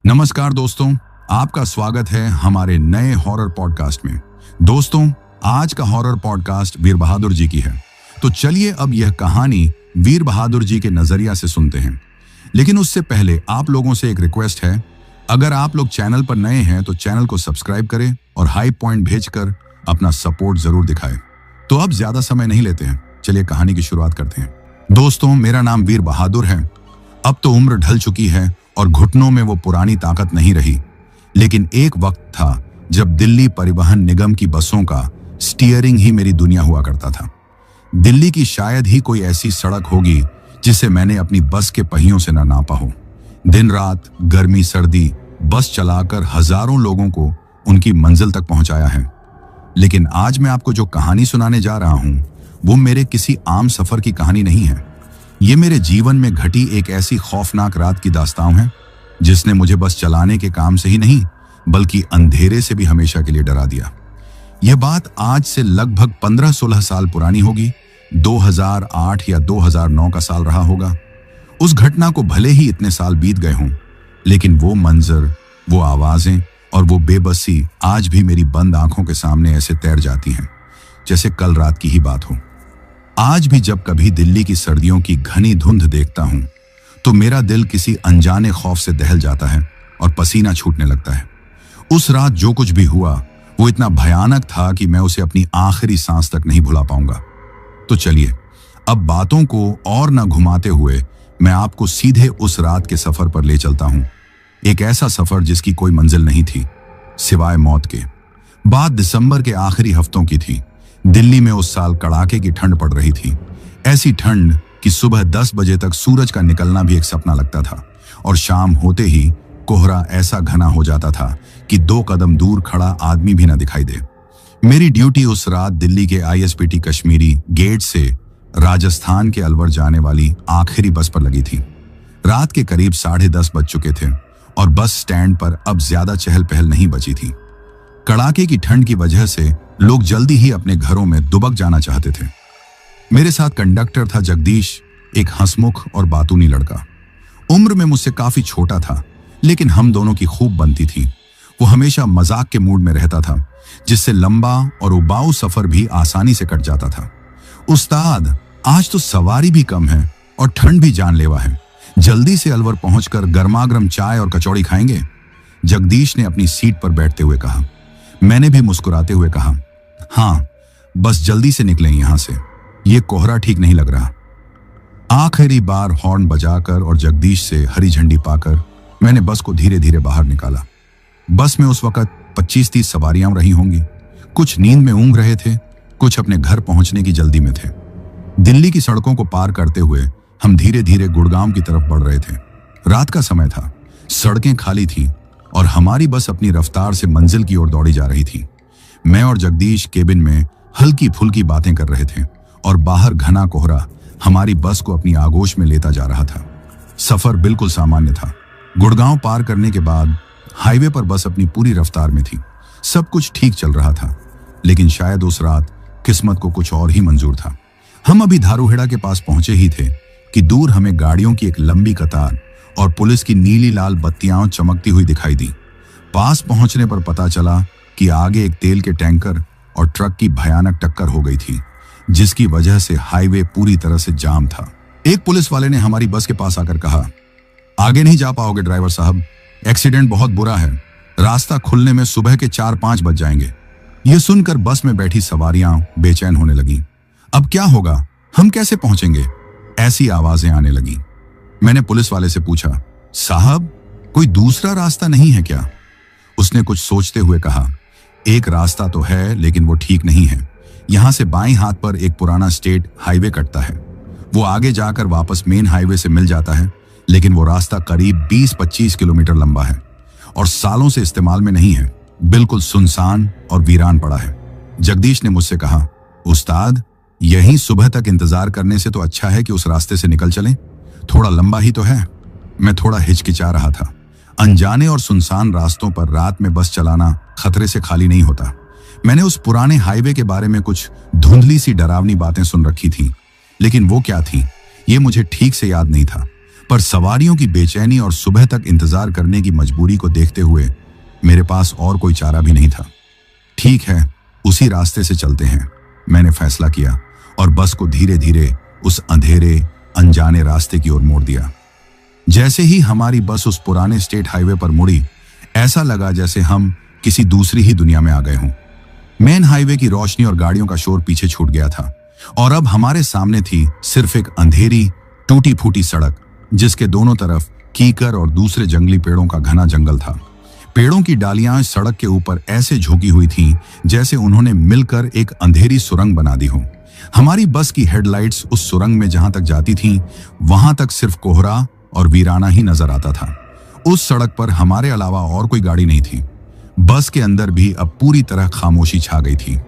नमस्कार दोस्तों, आपका स्वागत है हमारे नए हॉरर पॉडकास्ट में। दोस्तों, आज का हॉरर पॉडकास्ट वीर बहादुर जी की है। तो चलिए अब यह कहानी वीर बहादुर जी के नजरिया से सुनते हैं। लेकिन उससे पहले आप लोगों से एक रिक्वेस्ट है, अगर आप लोग चैनल पर नए हैं तो चैनल को सब्सक्राइब करें और हाई पॉइंट भेजकर अपना सपोर्ट जरूर दिखाएं। तो अब ज्यादा समय नहीं लेते हैं, चलिए कहानी की शुरुआत करते हैं। दोस्तों, मेरा नाम वीर बहादुर है। अब तो उम्र ढल चुकी है और घुटनों में वो पुरानी ताकत नहीं रही। लेकिन एक वक्त था जब दिल्ली परिवहन निगम की बसों का स्टीयरिंग ही मेरी दुनिया हुआ करता था। दिल्ली की शायद ही कोई ऐसी सड़क होगी जिसे मैंने अपनी बस के पहियों से न नापा हो। दिन रात, गर्मी सर्दी, बस चलाकर हजारों लोगों को उनकी मंजिल तक पहुंचाया है। लेकिन आज मैं आपको जो कहानी सुनाने जा रहा हूं, वो मेरे किसी आम सफर की कहानी नहीं है। ये मेरे जीवन में घटी एक ऐसी खौफनाक रात की दास्तान है जिसने मुझे बस चलाने के काम से ही नहीं बल्कि अंधेरे से भी हमेशा के लिए डरा दिया। यह बात आज से लगभग 15-16 साल पुरानी होगी। 2008 या 2009 का साल रहा होगा। उस घटना को भले ही इतने साल बीत गए हों, लेकिन वो मंजर, वो आवाजें और वो बेबसी आज भी मेरी बंद आंखों के सामने ऐसे तैर जाती हैं जैसे कल रात की ही बात हो। आज भी जब कभी दिल्ली की सर्दियों की घनी धुंध देखता हूं तो मेरा दिल किसी अनजाने खौफ से दहल जाता है और पसीना छूटने लगता है। उस रात जो कुछ भी हुआ वो इतना भयानक था कि मैं उसे अपनी आखिरी सांस तक नहीं भुला पाऊंगा। तो चलिए अब बातों को और न घुमाते हुए मैं आपको सीधे उस रात के सफर पर ले चलता हूं। एक ऐसा सफर जिसकी कोई मंजिल नहीं थी सिवाय मौत के। बात दिसंबर के आखिरी हफ्तों की थी। दिल्ली में उस साल कड़ाके की ठंड पड़ रही थी। ऐसी ठंड कि सुबह 10 बजे तक सूरज का निकलना भी एक सपना लगता था और शाम होते ही कोहरा ऐसा घना हो जाता था कि 2 कदम दूर खड़ा आदमी भी न दिखाई दे। मेरी ड्यूटी उस रात दिल्ली के ISPT कश्मीरी गेट से राजस्थान के अलवर जाने वाली आखिरी बस पर लगी थी। रात के करीब 10:30 बज चुके थे और बस स्टैंड पर अब ज्यादा चहल पहल नहीं बची थी। कड़ाके की ठंड की वजह से लोग जल्दी ही अपने घरों में दुबक जाना चाहते थे। मेरे साथ कंडक्टर था जगदीश, एक हंसमुख और बातूनी लड़का। उम्र में मुझसे काफी छोटा था, लेकिन हम दोनों की खूब बनती थी। वो हमेशा मजाक के मूड में रहता था, जिससे लंबा और उबाऊ सफर भी आसानी से कट जाता था। उस्ताद, आज तो सवारी भी कम है और ठंड भी जानलेवा है। जल्दी से अलवर पहुंचकर गर्मागर्म चाय और कचौड़ी खाएंगे? जगदीश ने अपनी सीट पर बैठते हुए कहा। मैंने भी मुस्कुराते हुए कहा, हाँ, बस जल्दी से निकलें यहां से, ये कोहरा ठीक नहीं लग रहा। आखिरी बार हॉर्न बजाकर और जगदीश से हरी झंडी पाकर मैंने बस को धीरे धीरे बाहर निकाला। बस में उस वक्त 25-30 सवारियां रही होंगी। कुछ नींद में ऊँघ रहे थे, कुछ अपने घर पहुंचने की जल्दी में थे। दिल्ली की सड़कों को पार करते हुए हम धीरे धीरे गुड़गांव की तरफ बढ़ रहे थे। रात का समय था, सड़कें खाली थी और हमारी बस अपनी रफ्तार से मंजिल की ओर दौड़ी जा रही थी। मैं और जगदीश केबिन में हल्की फुल्की बातें कर रहे थे और बाहर घना कोहरा हमारी बस को अपनी आगोश में लेता जा रहा था। सफर बिल्कुल सामान्य था। गुड़गांव पार करने के बाद हाईवे पर बस अपनी पूरी रफ्तार में थी। सब कुछ ठीक चल रहा था, लेकिन शायद उस रात किस्मत को कुछ और ही मंजूर था। हम अभी धारूहेड़ा के पास पहुंचे ही थे कि दूर हमें गाड़ियों की एक लंबी कतार और पुलिस की नीली लाल बत्तियां चमकती हुई दिखाई दी। पास पहुंचने पर पता चला कि आगे एक तेल के टैंकर और ट्रक की भयानक टक्कर हो गई थी, जिसकी वजह से हाईवे पूरी तरह से जाम था। एक पुलिस वाले ने हमारी बस के पास आकर कहा, आगे नहीं जा पाओगे ड्राइवर साहब, एक्सीडेंट बहुत बुरा है। रास्ता खुलने में सुबह के 4-5 बज जाएंगे। ये सुनकर बस में बैठी सवारियां बेचैन होने लगी। अब क्या होगा, हम कैसे पहुंचेंगे? ऐसी आवाजें आने लगी। मैंने पुलिस वाले से पूछा, साहब, कोई दूसरा रास्ता नहीं है क्या? उसने कुछ सोचते हुए कहा, एक रास्ता तो है, लेकिन वो ठीक नहीं है। यहां से बाएं हाथ पर एक पुराना स्टेट हाईवे कटता है। वो आगे जाकर वापस मेन हाईवे से मिल जाता है, लेकिन वो रास्ता करीब 20-25 किलोमीटर लंबा है और सालों से इस्तेमाल में नहीं है। बिल्कुल सुनसान और वीरान पड़ा है। जगदीश ने मुझसे कहा, उस्ताद, यहीं सुबह तक इंतजार करने से तो अच्छा है कि उस रास्ते से निकल चलें। थोड़ा लंबा ही तो है। मैं थोड़ा हिचकिचा रहा था। अनजाने और सुनसान रास्तों पर रात में बस चलाना खतरे से खाली नहीं होता। मैंने उस पुराने हाईवे के बारे में कुछ धुंधली सी डरावनी बातें सुन रखी थी, लेकिन वो क्या थी ये मुझे ठीक से याद नहीं था। पर सवारियों की बेचैनी और सुबह तक इंतजार करने की मजबूरी को देखते हुए मेरे पास और कोई चारा भी नहीं था। ठीक है, उसी रास्ते से चलते हैं, मैंने फैसला किया और बस को धीरे धीरे उस अंधेरे अनजाने रास्ते की ओर मोड़ दिया। जैसे ही हमारी बस उस पुराने स्टेट हाईवे पर मुड़ी, ऐसा लगा जैसे हम किसी दूसरी ही दुनिया में आ गए हों। मेन हाईवे की रोशनी और गाड़ियों का शोर पीछे छूट गया था और अब हमारे सामने थी सिर्फ एक अंधेरी टूटी फूटी सड़क, जिसके दोनों तरफ कीकर और दूसरे जंगली पेड़ों का घना जंगल था। पेड़ों की डालियां सड़क के ऊपर ऐसे झुकी हुई थीं जैसे उन्होंने मिलकर एक अंधेरी सुरंग बना दी हो। हमारी बस की हेडलाइट्स उस सुरंग में जहां तक जाती थीं, वहां तक सिर्फ कोहरा और वीराना ही नजर आता था। उस सड़क पर हमारे अलावा और कोई गाड़ी नहीं थी। बस के अंदर भी अब पूरी तरह खामोशी छा गई थी।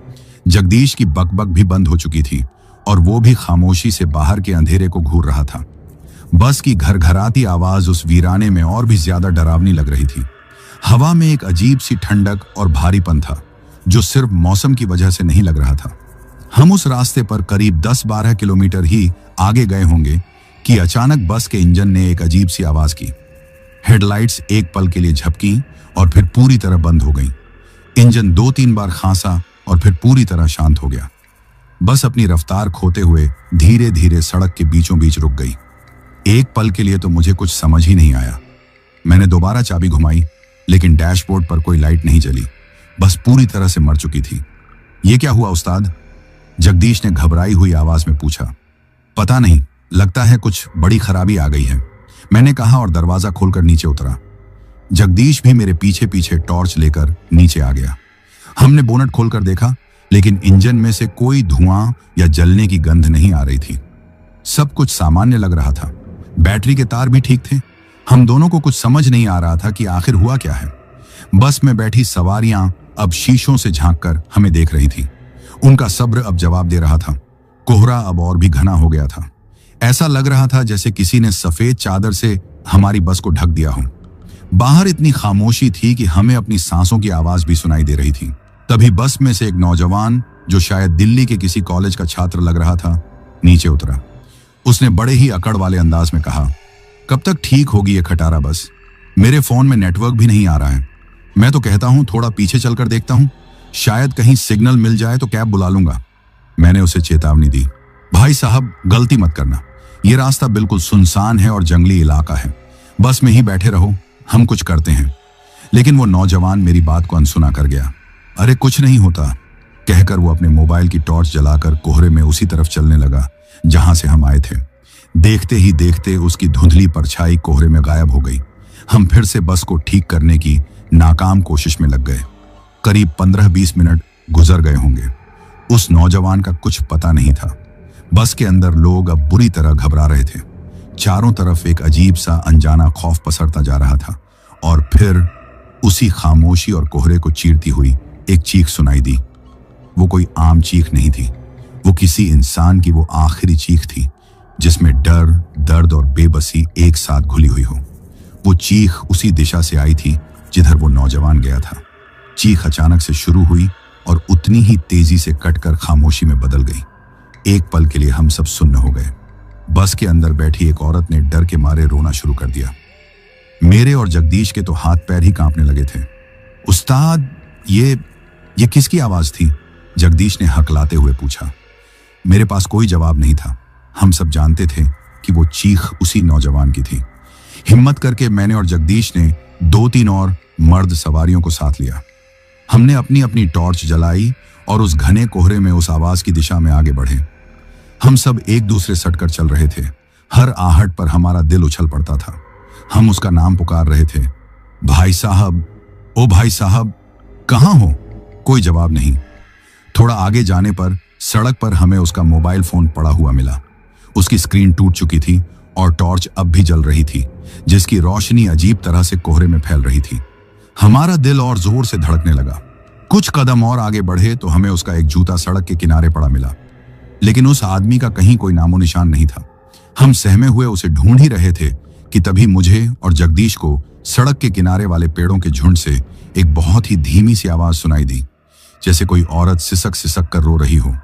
जगदीश की बकबक भी बंद हो चुकी थी और वो भी खामोशी से बाहर के अंधेरे को घूर रहा था। बस की घरघराती आवाज उस वीराने में और भी ज्यादा डरावनी लग रही थी। हवा में एक अजीब सी ठंडक और भारीपन था जो सिर्फ मौसम की वजह से नहीं लग रहा था। हम उस रास्ते पर करीब 10-12 किलोमीटर ही आगे गए होंगे कि अचानक बस के इंजन ने एक अजीब सी आवाज की। हेडलाइट्स एक पल के लिए झपकी और फिर पूरी तरह बंद हो गई। इंजन 2-3 बार खांसा और फिर पूरी तरह शांत हो गया। बस अपनी रफ्तार खोते हुए धीरे धीरे सड़क के बीचों बीच रुक गई। एक पल के लिए तो मुझे कुछ समझ ही नहीं आया। मैंने दोबारा चाबी घुमाई, लेकिन डैशबोर्ड पर कोई लाइट नहीं जली। बस पूरी तरह से मर चुकी थी। ये क्या हुआ उस्ताद? जगदीश ने घबराई हुई आवाज में पूछा। पता नहीं, लगता है कुछ बड़ी खराबी आ गई है, मैंने कहा और दरवाजा खोलकर नीचे उतरा। जगदीश भी मेरे पीछे पीछे टॉर्च लेकर नीचे आ गया। हमने बोनट खोलकर देखा, लेकिन इंजन में से कोई धुआं या जलने की गंध नहीं आ रही थी। सब कुछ सामान्य लग रहा था। बैटरी के तार भी ठीक थे। हम दोनों को कुछ समझ नहीं आ रहा था कि आखिर हुआ क्या है। बस में बैठी सवारियां अब शीशों से झांककर हमें देख रही थी। उनका सब्र अब जवाब दे रहा था। कोहरा अब और भी घना हो गया था। ऐसा लग रहा था जैसे किसी ने सफेद चादर से हमारी बस को ढक दिया हो। बाहर इतनी खामोशी थी कि हमें अपनी सांसों की आवाज भी सुनाई दे रही थी। तभी बस में से एक नौजवान, जो शायद दिल्ली के किसी कॉलेज का छात्र लग रहा था, नीचे उतरा। उसने बड़े ही अकड़ वाले अंदाज में कहा, कब तक ठीक होगी ये खटारा बस? मेरे फोन में नेटवर्क भी नहीं आ रहा है। मैं तो कहता हूं थोड़ा पीछे चलकर देखता हूं, शायद कहीं सिग्नल मिल जाए तो कैब बुला लूंगा। मैंने उसे चेतावनी दी, भाई साहब गलती मत करना, ये रास्ता बिल्कुल सुनसान है और जंगली इलाका है। बस में ही बैठे रहो, हम कुछ करते हैं। लेकिन वो नौजवान मेरी बात को अनसुना कर गया। अरे कुछ नहीं होता, कहकर वो अपने मोबाइल की टॉर्च जलाकर कोहरे में उसी तरफ चलने लगा जहां से हम आए थे। देखते ही देखते उसकी धुंधली परछाई कोहरे में गायब हो गई। हम फिर से बस को ठीक करने की नाकाम कोशिश में लग गए। करीब 15-20 मिनट गुजर गए होंगे। उस नौजवान का कुछ पता नहीं था। बस के अंदर लोग अब बुरी तरह घबरा रहे थे। चारों तरफ एक अजीब सा अनजाना खौफ पसरता जा रहा था और फिर उसी खामोशी और कोहरे को चीरती हुई एक चीख सुनाई दी। वो कोई आम चीख नहीं थी, वो किसी इंसान की वो आखिरी चीख थी जिसमें डर, दर्द और बेबसी एक साथ घुली हुई हो। वो चीख उसी दिशा से आई थी जिधर वो नौजवान गया था। चीख अचानक से शुरू हुई और उतनी ही तेजी से कटकर खामोशी में बदल गई। एक पल के लिए हम सब सुन्न हो गए। बस के अंदर बैठी एक औरत ने डर के मारे रोना शुरू कर दिया। मेरे और जगदीश के तो हाथ पैर ही कांपने लगे थे। उस्ताद, ये किसकी आवाज थी? जगदीश ने हकलाते हुए पूछा। मेरे पास कोई जवाब नहीं था। हम सब जानते थे कि वो चीख उसी नौजवान की थी। हिम्मत करके मैंने और जगदीश ने 2-3 और मर्द सवारियों को साथ लिया। हमने अपनी अपनी टॉर्च जलाई और उस घने कोहरे में उस आवाज की दिशा में आगे बढ़े। हम सब एक दूसरे सटकर चल रहे थे। हर आहट पर हमारा दिल उछल पड़ता था। हम उसका नाम पुकार रहे थे, भाई साहब, ओ भाई साहब, कहाँ हो? कोई जवाब नहीं। थोड़ा आगे जाने पर सड़क पर हमें उसका मोबाइल फोन पड़ा हुआ मिला। उसकी स्क्रीन टूट चुकी थी और टॉर्च अब भी जल रही थी, जिसकी रोशनी अजीब तरह से कोहरे में फैल रही थी। हमारा दिल और जोर से धड़कने लगा। कुछ कदम और आगे बढ़े तो हमें उसका एक जूता सड़क के किनारे पड़ा मिला, लेकिन उस आदमी का कहीं कोई नामो निशान नहीं था। हम सहमे हुए उसे ढूंढ ही रहे थे कि तभी मुझे और जगदीश को सड़क के किनारे वाले पेड़ों के झुंड से एक बहुत ही धीमी सी आवाज सुनाई दी, जैसे कोई औरत सिसक सिसक कर रो रही हो।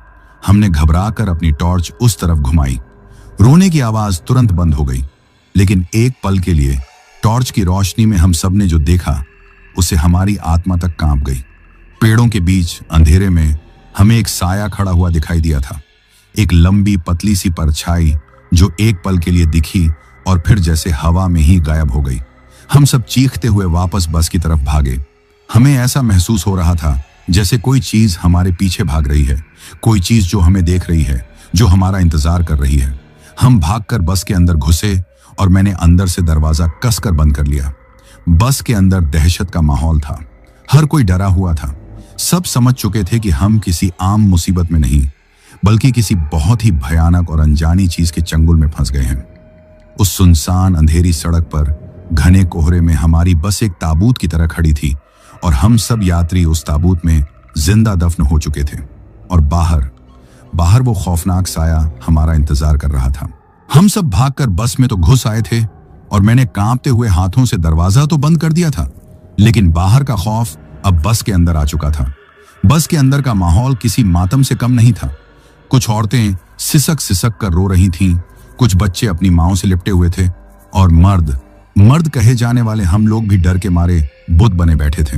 हमने घबरा कर अपनी टॉर्च उस तरफ घुमाई। रोने की आवाज तुरंत बंद हो गई, लेकिन एक पल के लिए टॉर्च की रोशनी में हम सब ने जो देखा उसे हमारी आत्मा तक कांप गई। पेड़ों के बीच अंधेरे में हमें एक साया खड़ा हुआ दिखाई दिया था, एक लंबी पतली सी परछाई जो एक पल के लिए दिखी और फिर जैसे हवा में ही गायब हो गई। हम सब चीखते हुए वापस बस की तरफ भागे। हमें ऐसा महसूस हो रहा था जैसे कोई चीज हमारे पीछे भाग रही है, कोई चीज जो हमें देख रही है, जो हमारा इंतजार कर रही है। हम भागकर बस के अंदर घुसे और मैंने अंदर से दरवाजा कसकर बंद कर लिया। बस के अंदर दहशत का माहौल था, हर कोई डरा हुआ था। सब समझ चुके थे कि हम किसी आम मुसीबत में नहीं बल्कि किसी बहुत ही भयानक और अनजानी चीज के चंगुल में फंस गए हैं। उस सुनसान अंधेरी सड़क पर घने कोहरे में हमारी बस एक ताबूत की तरह खड़ी थी और हम सब यात्री उस ताबूत में जिंदा दफन हो चुके थे। और बाहर वो खौफनाक साया हमारा इंतजार कर रहा था। हम सब भागकर बस में तो घुस आए थे और मैंने कांपते हुए हाथों से दरवाजा तो बंद कर दिया था, लेकिन बाहर का खौफ अब बस के अंदर आ चुका था। बस के अंदर का माहौल किसी मातम से कम नहीं था। कुछ औरतें सिसक सिसक कर रो रही थीं, कुछ बच्चे अपनी माओं से लिपटे हुए थे और मर्द कहे जाने वाले हम लोग भी डर के मारे बुत बने बैठे थे।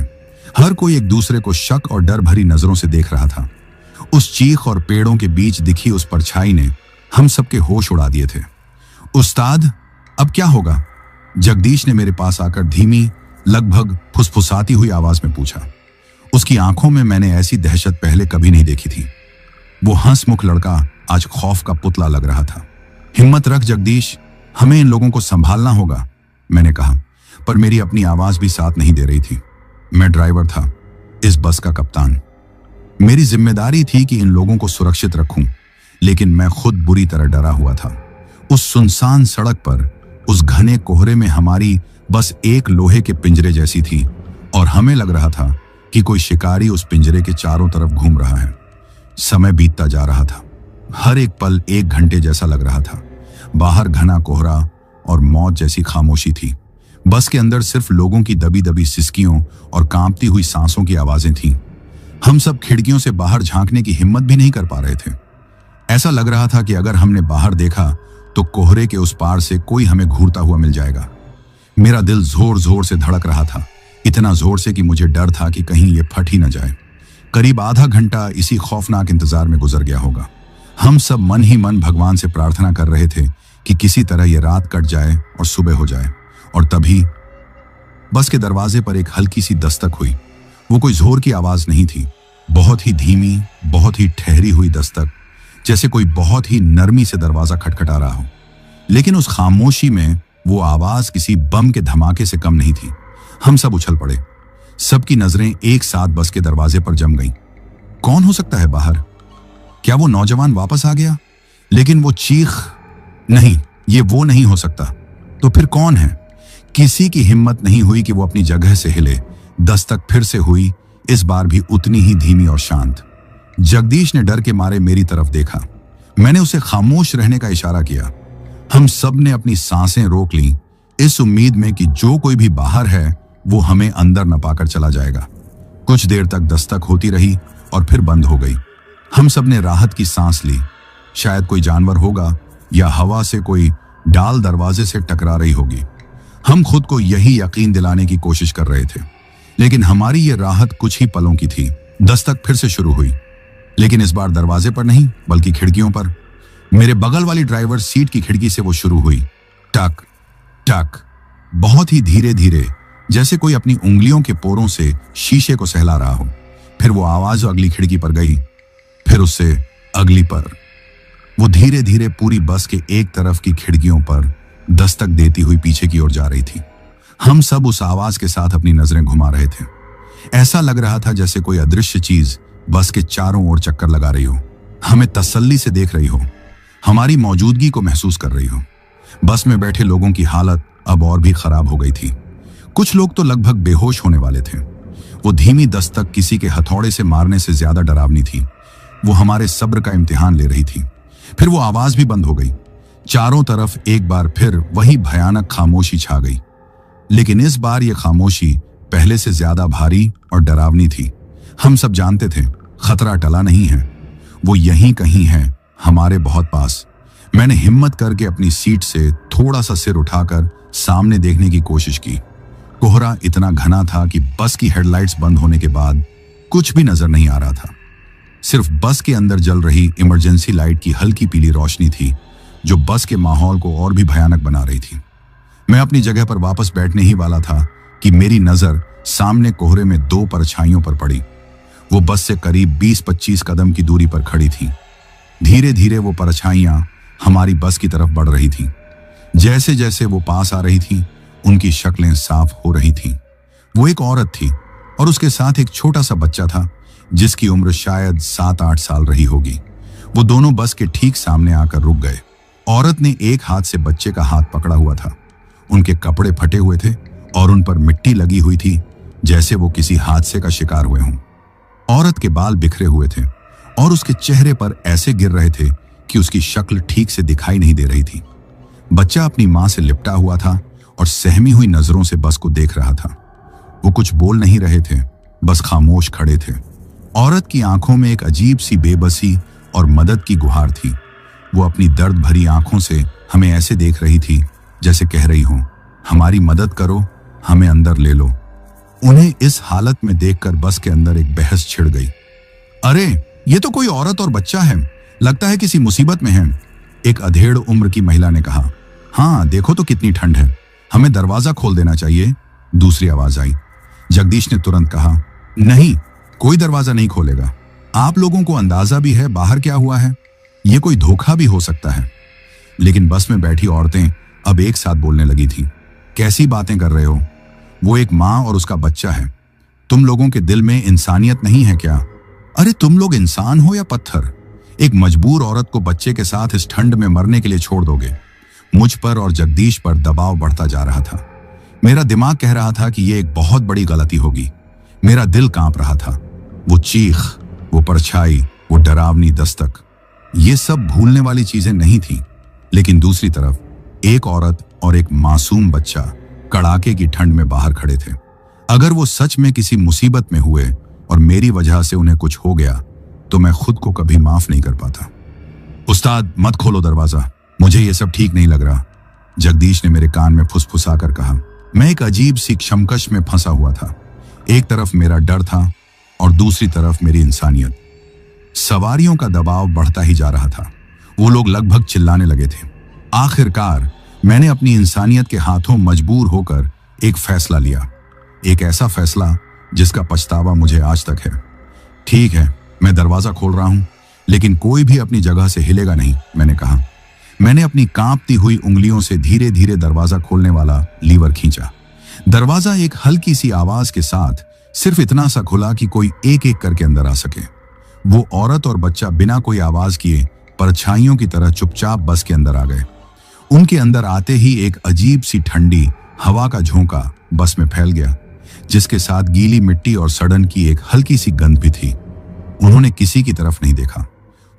हर कोई एक दूसरे को शक और डर भरी नजरों से देख रहा था। उस चीख और पेड़ों के बीच दिखी उस परछाई ने हम सबके होश उड़ा दिए थे। उस्ताद, अब क्या होगा? जगदीश ने मेरे पास आकर धीमी, लगभग फुसफुसाती हुई आवाज में पूछा। उसकी आंखों में मैंने ऐसी दहशत पहले कभी नहीं देखी थी। वो हंसमुख लड़का आज खौफ का पुतला लग रहा था। हिम्मत रख जगदीश, हमें इन लोगों को संभालना होगा, मैंने कहा, पर मेरी अपनी आवाज भी साथ नहीं दे रही थी। मैं ड्राइवर था, इस बस का कप्तान। मेरी जिम्मेदारी थी कि इन लोगों को सुरक्षित रखूं, लेकिन मैं खुद बुरी तरह डरा हुआ था। उस सुनसान सड़क पर, उस घने कोहरे में हमारी बस एक लोहे के पिंजरे जैसी थी और हमें लग रहा था कि कोई शिकारी उस पिंजरे के चारों तरफ घूम रहा है। समय बीतता जा रहा था, हर एक पल 1 घंटे जैसा लग रहा था। बाहर घना कोहरा और मौत जैसी खामोशी थी। बस के अंदर सिर्फ लोगों की दबी दबी सिसकियों और कांपती हुई सांसों की आवाजें थीं। हम सब खिड़कियों से बाहर झांकने की हिम्मत भी नहीं कर पा रहे थे। ऐसा लग रहा था कि अगर हमने बाहर देखा तो कोहरे के उस पार से कोई हमें घूरता हुआ मिल जाएगा। मेरा दिल जोर जोर से धड़क रहा था, इतना जोर से कि मुझे डर था कि कहीं ये फट ही न जाए। करीब आधा घंटा इसी खौफनाक इंतजार में गुजर गया होगा। हम सब मन ही मन भगवान से प्रार्थना कर रहे थे कि किसी तरह ये रात कट जाए और सुबह हो जाए। और तभी बस के दरवाजे पर एक हल्की सी दस्तक हुई। वो कोई जोर की आवाज नहीं थी, बहुत ही धीमी, बहुत ही ठहरी हुई दस्तक, जैसे कोई बहुत ही नरमी से दरवाजा खटखटा रहा हो। लेकिन उस खामोशी में वो आवाज किसी बम के धमाके से कम नहीं थी। हम सब उछल पड़े। सबकी नजरें एक साथ बस के दरवाजे पर जम गईं। कौन हो सकता है बाहर? क्या वो नौजवान वापस आ गया? लेकिन वो चीख, नहीं, ये वो नहीं हो सकता। तो फिर कौन है? किसी की हिम्मत नहीं हुई कि वो अपनी जगह से हिले। दस्तक फिर से हुई, इस बार भी उतनी ही धीमी और शांत। जगदीश ने डर के मारे मेरी तरफ देखा। मैंने उसे खामोश रहने का इशारा किया। हम सब ने अपनी सांसें रोक लीं, इस उम्मीद में कि जो कोई भी बाहर है वो हमें अंदर न पाकर चला जाएगा। कुछ देर तक दस्तक होती रही और फिर बंद हो गई। हम सब ने राहत की सांस ली। शायद कोई जानवर होगा या हवा से कोई डाल दरवाजे से टकरा रही होगी। हम खुद को यही यकीन दिलाने की कोशिश कर रहे थे, लेकिन हमारी ये राहत कुछ ही पलों की थी। दस्तक फिर से शुरू हुई, लेकिन इस बार दरवाजे पर नहीं बल्कि खिड़कियों पर। मेरे बगल वाली ड्राइवर सीट की खिड़की से वो शुरू हुई। टक टक, बहुत ही धीरे धीरे, जैसे कोई अपनी उंगलियों के पोरों से शीशे को सहला रहा हो। फिर वो आवाज अगली खिड़की पर गई, फिर उससे अगली पर। वो धीरे धीरे पूरी बस के एक तरफ की खिड़कियों पर दस्तक देती हुई पीछे की ओर जा रही थी। हम सब उस आवाज के साथ अपनी नजरें घुमा रहे थे। ऐसा लग रहा था जैसे कोई अदृश्य चीज बस के चारों ओर चक्कर लगा रही हो, हमें तसल्ली से देख रही हो, हमारी मौजूदगी को महसूस कर रही हो। बस में बैठे लोगों की हालत अब और भी खराब हो गई थी। कुछ लोग तो लगभग बेहोश होने वाले थे। वो धीमी दस्तक किसी के हथौड़े से मारने से ज्यादा डरावनी थी। वो हमारे सब्र का इम्तिहान ले रही थी। फिर वो आवाज भी बंद हो गई। चारों तरफ एक बार फिर वही भयानक खामोशी छा गई, लेकिन इस बार ये खामोशी पहले से ज्यादा भारी और डरावनी थी। हम सब जानते थे खतरा टला नहीं है, वो यहीं कहीं है, हमारे बहुत पास। मैंने हिम्मत करके अपनी सीट से थोड़ा सा सिर उठाकर सामने देखने की कोशिश की। कोहरा इतना घना था कि बस की हेडलाइट्स बंद होने के बाद कुछ भी नजर नहीं आ रहा था। सिर्फ बस के अंदर जल रही इमरजेंसी लाइट की हल्की पीली रोशनी थी, जो बस के माहौल को और भी भयानक बना रही थी। मैं अपनी जगह पर वापस बैठने ही वाला था कि मेरी नजर सामने कोहरे में दो परछाइयों पर पड़ी। वो बस से करीब 20-25 कदम की दूरी पर खड़ी थी। धीरे धीरे वो परछाइयां हमारी बस की तरफ बढ़ रही थीं। जैसे जैसे वो पास आ रही थीं, उनकी शक्लें साफ हो रही थीं। वो एक औरत थी और उसके साथ एक छोटा सा बच्चा था, जिसकी उम्र शायद 7-8 साल रही होगी। वो दोनों बस के ठीक सामने आकर रुक गए। औरत ने एक हाथ से बच्चे का हाथ पकड़ा हुआ था। उनके कपड़े फटे हुए थे और उन पर मिट्टी लगी हुई थी, जैसे वो किसी हादसे का शिकार हुए हों। औरत के बाल बिखरे हुए थे और उसके चेहरे पर ऐसे गिर रहे थे कि उसकी शक्ल ठीक से दिखाई नहीं दे रही थी। बच्चा अपनी मां से लिपटा हुआ था और सहमी हुई नजरों से बस को देख रहा था। वो कुछ बोल नहीं रहे थे, बस खामोश खड़े थे। औरत की आंखों में एक अजीब सी बेबसी और मदद की गुहार थी। वो अपनी दर्द भरी आंखों से हमें ऐसे देख रही थी जैसे कह रही हो, हमारी मदद करो, हमें अंदर ले लो। उन्हें इस हालत में देखकर बस के अंदर एक बहस छिड़ गई। अरे, ये तो कोई औरत और बच्चा है, लगता है किसी मुसीबत में है, एक अधेड़ उम्र की महिला ने कहा। हाँ, देखो तो कितनी ठंड है, हमें दरवाजा खोल देना चाहिए, दूसरी आवाज आई। जगदीश ने तुरंत कहा, नहीं, कोई दरवाजा नहीं खोलेगा। आप लोगों को अंदाजा भी है बाहर क्या हुआ है, ये कोई धोखा भी हो सकता है। लेकिन बस में बैठी औरतें अब एक साथ बोलने लगी थीं। कैसी बातें कर रहे हो, वो एक माँ और उसका बच्चा है। तुम लोगों के दिल में इंसानियत नहीं है क्या? अरे तुम लोग इंसान हो या पत्थर? एक मजबूर औरत को बच्चे के साथ इस ठंड में मरने के लिए छोड़ दोगे? मुझ पर और जगदीश पर दबाव बढ़ता जा रहा था। मेरा दिमाग कह रहा था कि यह एक बहुत बड़ी गलती होगी। मेरा दिल कांप रहा था। वो चीख, वो परछाई, वो डरावनी दस्तक, ये सब भूलने वाली चीजें नहीं थीं। लेकिन दूसरी तरफ एक औरत और एक मासूम बच्चा कड़ाके की ठंड में बाहर खड़े थे। अगर वो सच में किसी मुसीबत में हुए और मेरी वजह से उन्हें कुछ हो गया, तो मैं खुद को कभी माफ नहीं कर पाता। उस्ताद, मत खोलो दरवाजा, मुझे ये सब ठीक नहीं लग रहा, जगदीश ने मेरे कान में फुसफुसा कर कहा। मैं एक अजीब सी क्षमकश में फंसा हुआ था। एक तरफ मेरा डर था और दूसरी तरफ मेरी इंसानियत। सवारियों का दबाव बढ़ता ही जा रहा था। वो लोग लगभग चिल्लाने लगे थे। आखिरकार मैंने अपनी इंसानियत के हाथों मजबूर होकर एक फैसला लिया, एक ऐसा फैसला जिसका पछतावा मुझे आज तक है। ठीक है, मैं दरवाजा खोल रहा हूं, लेकिन कोई भी अपनी जगह से हिलेगा नहीं, मैंने कहा। मैंने अपनी कांपती हुई उंगलियों से धीरे धीरे दरवाजा खोलने वाला लीवर खींचा। दरवाजा एक हल्की सी आवाज के साथ सिर्फ इतना सा खुला कि कोई एक एक करके अंदर आ सके। वो औरत और बच्चा बिना कोई आवाज किए परछाइयों की तरह चुपचाप बस के अंदर आ गए। उनके अंदर आते ही एक अजीब सी ठंडी हवा का झोंका बस में फैल गया, जिसके साथ गीली मिट्टी और सड़न की एक हल्की सी गंध भी थी। उन्होंने किसी की तरफ नहीं देखा।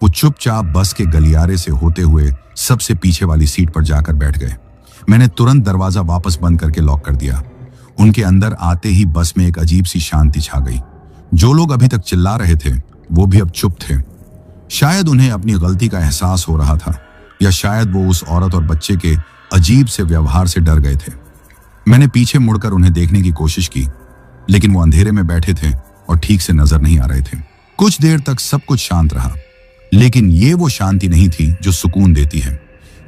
वो चुपचाप बस के गलियारे से होते हुए सबसे पीछे वाली सीट पर जाकर बैठ गए। मैंने तुरंत दरवाजा वापस बंद करके लॉक कर दिया। उनके अंदर आते ही बस में एक अजीब सी शांति छा गई। जो लोग अभी तक चिल्ला रहे थे, वो भी अब चुप थे। शायद उन्हें अपनी गलती का एहसास हो रहा था, या शायद वो उस औरत और बच्चे के अजीब से व्यवहार से डर गए थे। मैंने पीछे मुड़कर उन्हें देखने की कोशिश की, लेकिन वो अंधेरे में बैठे थे और ठीक से नजर नहीं आ रहे थे। कुछ देर तक सब कुछ शांत रहा, लेकिन ये वो शांति नहीं थी जो सुकून देती है।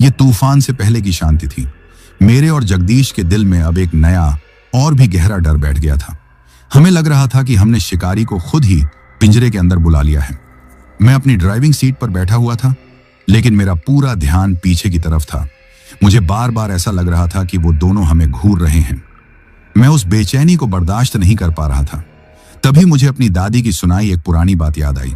ये तूफान से पहले की शांति थी। मेरे और जगदीश के दिल में अब एक नया और भी गहरा डर बैठ गया था। हमें लग रहा था कि हमने शिकारी को खुद ही पिंजरे के अंदर बुला लिया है। मैं अपनी ड्राइविंग सीट पर बैठा हुआ था, लेकिन मेरा पूरा ध्यान पीछे की तरफ था। मुझे बार बार ऐसा लग रहा था कि वो दोनों हमें घूर रहे हैं। मैं उस बेचैनी को बर्दाश्त नहीं कर पा रहा था। तभी मुझे अपनी दादी की सुनाई एक पुरानी बात याद आई।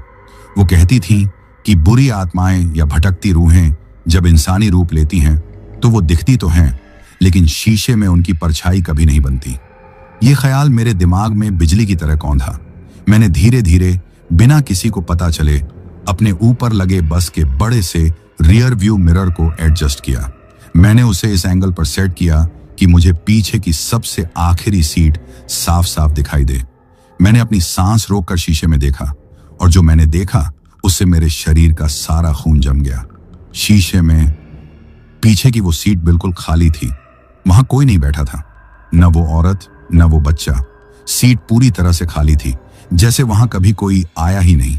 वो कहती थीं कि बुरी आत्माएं या भटकती रूहें जब इंसानी रूप लेती हैं तो वो दिखती तो हैं, लेकिन शीशे में उनकी परछाई कभी नहीं बनती। ये ख्याल मेरे दिमाग में बिजली की तरह कौंधा। मैंने धीरे धीरे बिना किसी को पता चले अपने ऊपर लगे बस के बड़े से रियर व्यू मिरर को एडजस्ट किया। मैंने उसे इस एंगल पर सेट किया कि मुझे पीछे की सबसे आखिरी सीट साफ साफ दिखाई दे। मैंने अपनी सांस रोककर शीशे में देखा, और जो मैंने देखा उससे मेरे शरीर का सारा खून जम गया। शीशे में पीछे की वो सीट बिल्कुल खाली थी। वहां कोई नहीं बैठा था, न वो औरत न वो बच्चा। सीट पूरी तरह से खाली थी, जैसे वहां कभी कोई आया ही नहीं।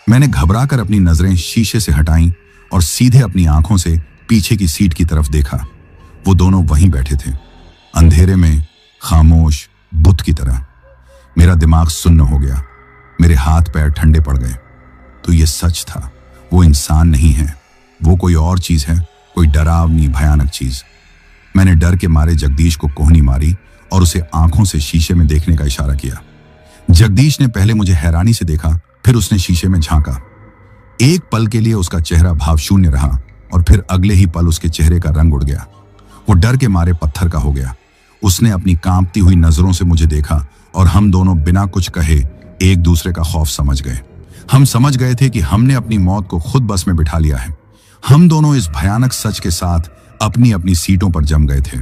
मैंने घबराकर अपनी नजरें शीशे से हटाईं और सीधे अपनी आंखों से पीछे की सीट की तरफ देखा। वो दोनों वहीं बैठे थे, अंधेरे में, खामोश, बुत की तरह। मेरा दिमाग सुन्न हो गया, मेरे हाथ पैर ठंडे पड़ गए। तो ये सच था, वो इंसान नहीं है, वो कोई और चीज है, कोई डरावनी भयानक चीज। मैंने डर के मारे जगदीश को कोहनी मारी और उसे आंखों से शीशे में देखने का इशारा किया। जगदीश ने पहले मुझे हैरानी से देखा, फिर उसने शीशे में झांका। एक पल के लिए उसका चेहरा भावशून्य रहा और फिर अगले ही पल उसके चेहरे का रंग उड़ गया। वो डर के मारे पत्थर का हो गया। उसने अपनी कांपती हुई नजरों से मुझे देखा और हम दोनों बिना कुछ कहे एक दूसरे का खौफ समझ गए। हम समझ गए थे कि हमने अपनी मौत को खुद बस में बिठा लिया है। हम दोनों इस भयानक सच के साथ अपनी अपनी सीटों पर जम गए थे।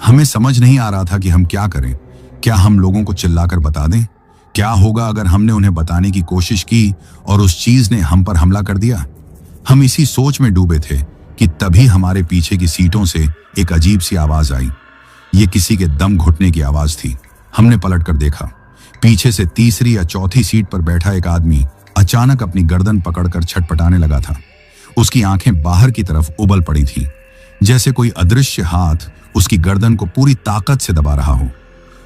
हमें समझ नहीं आ रहा था कि हम क्या करें। क्या हम लोगों को चिल्लाकर बता दें? क्या होगा अगर हमने उन्हें बताने की कोशिश की और उस चीज ने हम पर हमला कर दिया? हम इसी सोच में डूबे थे कि तभी हमारे पीछे की सीटों से एक अजीब सी आवाज आई। ये किसी के दम घुटने की आवाज थी। हमने पलटकर देखा। पीछे से तीसरी या चौथी सीट पर बैठा एक आदमी अचानक अपनी गर्दन पकड़कर छटपटाने लगा था। उसकी आंखें बाहर की तरफ उबल पड़ी थीं, जैसे कोई अदृश्य हाथ उसकी गर्दन को पूरी ताकत से दबा रहा हो।